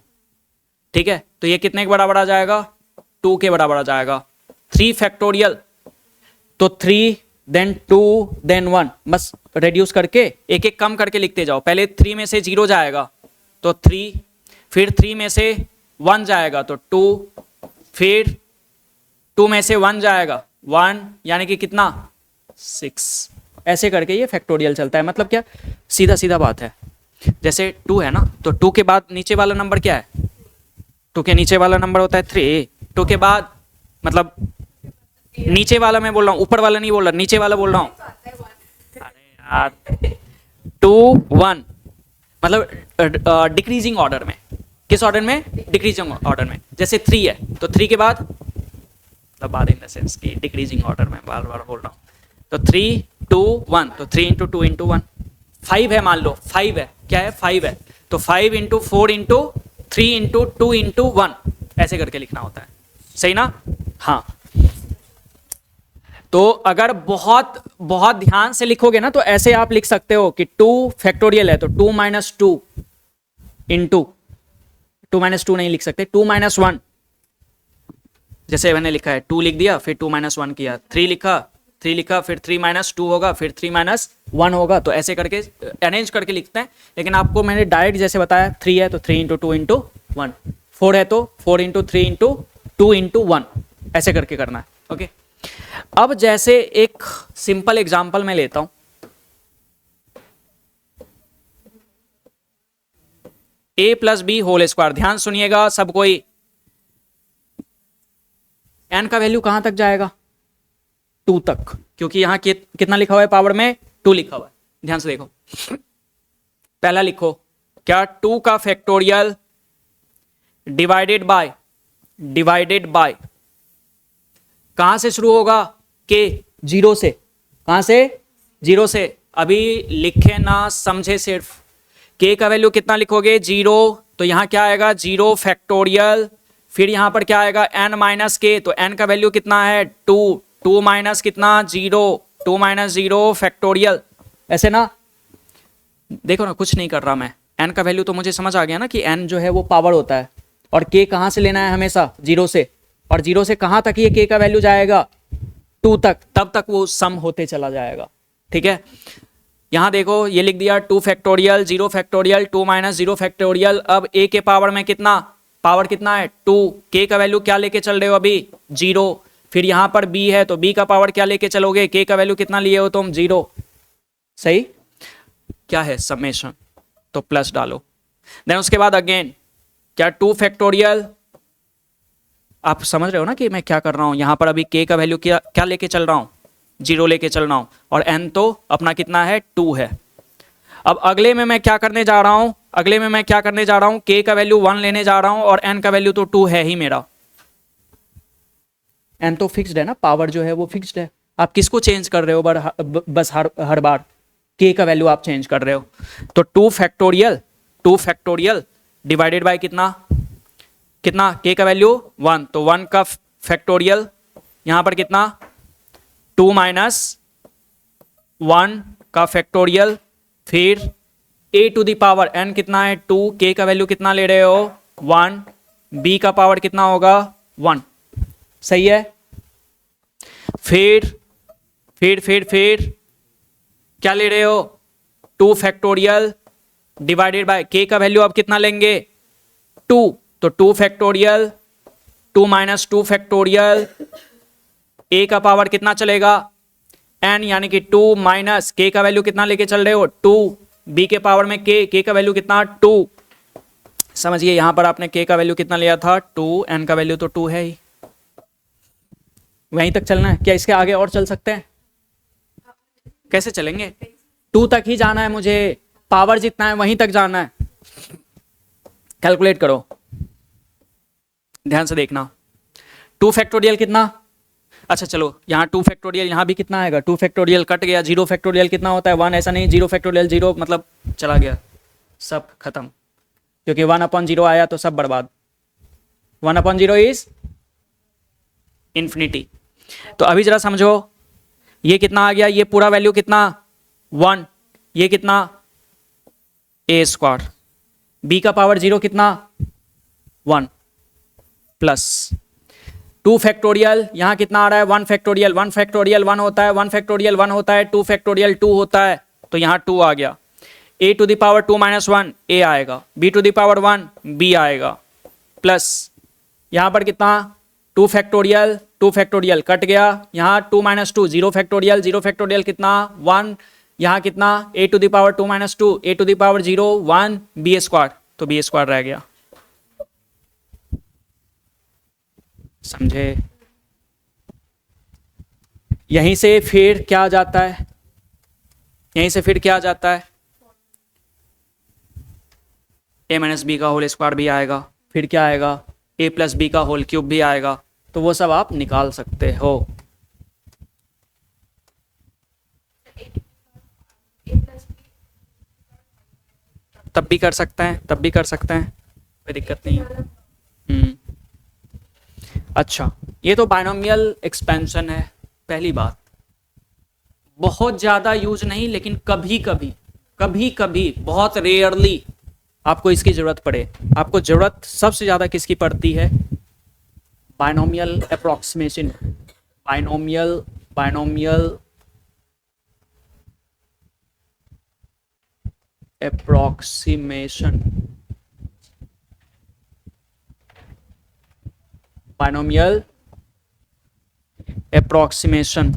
ठीक है। तो ये कितने के बराबर आ जाएगा? 2 के बराबर आ जाएगा। 3 फैक्टोरियल तो 3 देन 2 देन 1, बस रेड्यूस करके एक एक कम करके लिखते जाओ। पहले 3 में से 0 जाएगा तो 3, फिर 3 में से 1 जाएगा तो 2, फिर 2 में से 1 जाएगा 1, यानी कि कितना? 6। ऐसे करके ये फैक्टोरियल चलता है। मतलब क्या? सीधा सीधा बात है। जैसे 2 है ना, तो 2 के बाद नीचे वाला नंबर क्या है? 2 के नीचे वाला नंबर होता है 3। 2 के बाद मतलब नीचे वाला मैं बोल रहा हूँ, ऊपर वाला नहीं बोल रहा, नीचे वाला बोल रहा हूँ। अरे यार, 2 1 मतलब डिक्रीजिंग ऑर्डर में। किस ऑर्डर में? डिक्रीजिंग ऑर्डर में। जैसे 3 है तो 3 के बाद, मतलब बाद इन द सेंस कि डिक्रीजिंग ऑर्डर में, बार बार बोल रहा हूँ। तो 3 2 1, तो 3 इंटू 2 इंटू 1। 5 है, मान लो 5 है, क्या है? 5 है, तो 5 इंटू 4 इंटू 3 इंटू 2 इंटू 1 ऐसे करके लिखना होता है, सही ना? हाँ। तो अगर बहुत बहुत ध्यान से लिखोगे ना तो ऐसे आप लिख सकते हो कि 2 फैक्टोरियल है तो 2 माइनस 2 इंटू 2 माइनस 2 नहीं लिख सकते, 2 माइनस 1। जैसे मैंने लिखा है 2 लिख दिया, फिर 2 माइनस 1 किया, 3 लिखा, फिर 3 माइनस 2 होगा, फिर 3 माइनस 1 होगा। तो ऐसे करके अरेंज करके लिखते हैं। लेकिन आपको मैंने डायरेक्ट जैसे बताया, 3 है तो 3 इंटू 2 इंटू 1, 4 है तो 4 इंटू 3 इंटू 2 इंटू 1 ऐसे करके करना है। ओके, अब जैसे एक सिंपल एग्जाम्पल मैं लेता हूं। a plus B whole square. ध्यान सुनिएगा सब कोई। n का वैल्यू कहां तक जाएगा? 2 तक, क्योंकि यहां कितना लिखा हुआ है पावर में? 2 लिखा हुआ है। ध्यान से देखो, पहला लिखो क्या? 2 का फैक्टोरियल डिवाइडेड बाय कहां से शुरू होगा? के 0 से। कहां से? 0 से। अभी लिखे ना, समझे सिर्फ। के का वैल्यू कितना लिखोगे? 0, तो यहां क्या आएगा? 0 फैक्टोरियल, फिर यहां पर क्या आएगा? n माइनस के। तो n का वैल्यू कितना है? 2, 2 माइनस कितना? 0, 2 माइनस 0 फैक्टोरियल, ऐसे ना। देखो ना, कुछ नहीं कर रहा मैं। n का वैल्यू तो मुझे समझ आ गया ना कि n जो है वो पावर होता है, और k कहां से लेना है? हमेशा 0 से। और 0 से कहां तक ये k का वैल्यू जाएगा? 2 तक। तब तक वो सम होते चला जाएगा, ठीक है। यहां देखो ये लिख दिया 2 फैक्टोरियल, 0 फैक्टोरियल, 2 माइनस 0 फैक्टोरियल। अब a के पावर में कितना? पावर कितना है? 2। k का वैल्यू क्या लेके चल रहे हो अभी? 0। फिर यहां पर b है तो b का पावर क्या लेके चलोगे? k का वैल्यू कितना लिए हो तुम? 0। सही। क्या है? समेशन, तो प्लस डालो। देन उसके बाद अगेन क्या? 2 फैक्टोरियल। आप समझ रहे हो ना कि मैं क्या कर रहा हूं? यहां पर अभी k का वैल्यू क्या लेके चल रहा हूं? 0 लेके चल रहा हूं, और n तो अपना कितना है? 2 है। अब अगले में मैं क्या करने जा रहा हूं? अगले में मैं क्या करने जा रहा हूं? k का वैल्यू 1 लेने जा रहा हूं, और n का वैल्यू तो 2 है ही मेरा। n तो फिक्स्ड है ना, पावर जो है वो फिक्स्ड है। आप किसको चेंज कर रहे हो बस हर बार? k का वैल्यू आप चेंज कर रहे हो। तो 2 फैक्टोरियल डिवाइडेड बाय कितना कितना, k का वैल्यू 1, तो 1 का फैक्टोरियल यहां पर कितना 2 माइनस 1 का फैक्टोरियल, फिर a to the power n कितना है 2, k का वैल्यू कितना ले रहे हो 1, b का पावर कितना होगा 1, सही है। फिर क्या ले रहे हो 2 फैक्टोरियल डिवाइडेड बाय k का वैल्यू अब कितना लेंगे 2, तो 2 फैक्टोरियल 2 माइनस 2 फैक्टोरियल, a का पावर कितना चलेगा n, यानी कि 2 माइनस k का वैल्यू कितना लेके चल रहे हो 2, b के पावर में k का वैल्यू कितना 2, समझिए यहां पर आपने k का वैल्यू कितना लिया था 2, n का वैल्यू तो 2 है ही, वहीं तक चलना है क्या, इसके आगे और चल सकते हैं, कैसे चलेंगे, 2 तक ही जाना है मुझे, पावर जितना है वहीं तक जाना है। कैलकुलेट करो, ध्यान से देखना, 2 फैक्टोरियल कितना, अच्छा चलो यहाँ 2 फैक्टोरियल यहाँ भी कितना आएगा, 2 फैक्टोरियल कट गया, 0 फैक्टोरियल कितना होता है 1, ऐसा नहीं 0 फैक्टोरियल 0 मतलब चला गया, सब खत्म, क्योंकि 1/0 आया तो सब बर्बाद, 1/0 इज इंफिनिटी। तो अभी जरा समझो, ये कितना आ गया, ये पूरा वैल्यू कितना 1, ये कितना a², b का पावर 0 कितना 1 प्लस 2 फैक्टोरियल, यहां कितना आ रहा है 1 फैक्टोरियल, 1 फैक्टोरियल 1 होता है, 1 फैक्टोरियल 1 होता है, 2 फैक्टोरियल 2 होता है, तो यहां 2 आ गया, a to the power 2 minus 1 a आएगा, b to the power 1 b आएगा, प्लस यहां पर कितना 2 फैक्टोरियल कट गया, यहाँ 2 माइनस 2 0 फैक्टोरियल कितना 1, यहाँ कितना a to the power 2 minus 2 a to the power 0 1 b², तो b² रह गया, समझे। यहीं से फिर क्या आ जाता है, यहीं से फिर क्या आ जाता है a माइनस बी का होल स्क्वायर भी आएगा, फिर क्या आएगा a प्लस बी का होल क्यूब भी आएगा, तो वो सब आप निकाल सकते हो, तब भी कर सकते हैं, कोई दिक्कत नहीं है। अच्छा, ये तो बाइनोमियल एक्सपेंशन है, पहली बात बहुत ज्यादा यूज नहीं, लेकिन कभी कभी बहुत रेयरली आपको इसकी जरूरत पड़े। आपको जरूरत सबसे ज्यादा किसकी पड़ती है, binomial approximation, binomial approximation, binomial approximation।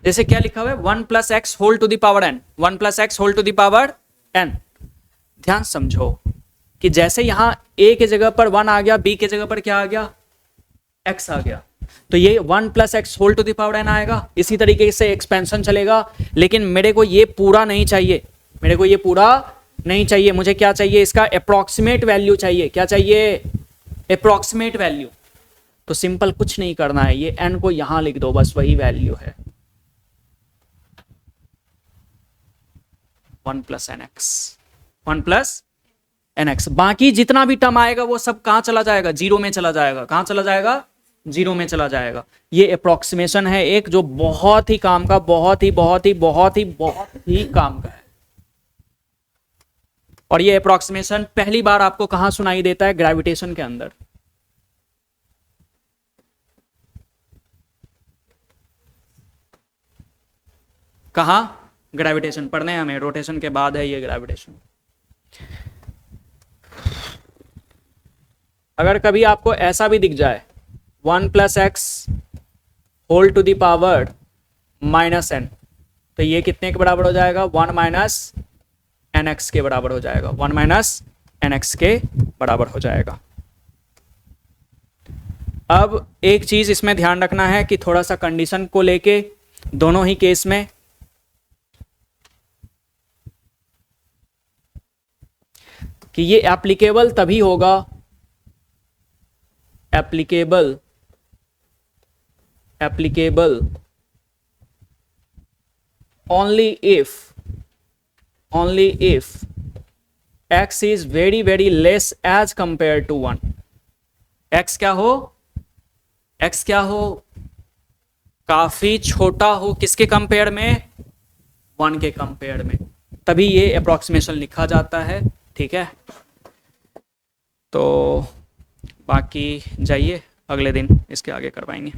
जैसे क्या लिखा हुआ है 1 plus X whole to the power n, 1 plus X whole to the power n। ध्यान समझो कि जैसे यहां a के जगह पर 1 आ गया, b के जगह पर क्या आ गया x आ गया, तो ये 1 plus X whole to the power n आएगा। इसी तरीके से एक्सपेंशन चलेगा, लेकिन मेरे को ये पूरा नहीं चाहिए, मुझे क्या चाहिए, इसका अप्रोक्सीमेट वैल्यू चाहिए। क्या चाहिए, अप्रोक्सीमेट वैल्यू। तो सिंपल कुछ नहीं करना है, ये n को यहां लिख दो, बस वही वैल्यू है 1 प्लस एन एक्स। बाकी जितना भी टर्म आएगा वो सब कहां चला जाएगा, जीरो में चला जाएगा। कहां चला जाएगा, जीरो में चला जाएगा। ये अप्रोक्सीमेशन है एक, जो बहुत ही काम का, बहुत ही काम का है। और ये अप्रोक्सीमेशन पहली बार आपको कहां सुनाई देता है, ग्रेविटेशन के अंदर। कहां, ग्रेविटेशन पढ़ने हमें, रोटेशन के बाद है ये ग्रेविटेशन। अगर कभी आपको ऐसा भी दिख जाए 1 plus X whole to the power minus N, तो ये कितने के बराबर हो जाएगा, 1 माइनस एन एक्स के बराबर हो जाएगा, 1 माइनस एन एक्स के बराबर हो जाएगा। अब एक चीज इसमें ध्यान रखना है कि थोड़ा सा कंडीशन को लेके दोनों ही केस में कि ये एप्लीकेबल तभी होगा, applicable only if x is very very less as compared to 1। x क्या हो, x क्या हो, काफी छोटा हो किसके कंपेयर में, 1 के कंपेयर में, तभी ये अप्रोक्सीमेशन लिखा जाता है। ठीक है, तो बाकी जाइए अगले दिन इसके आगे करवाएंगे।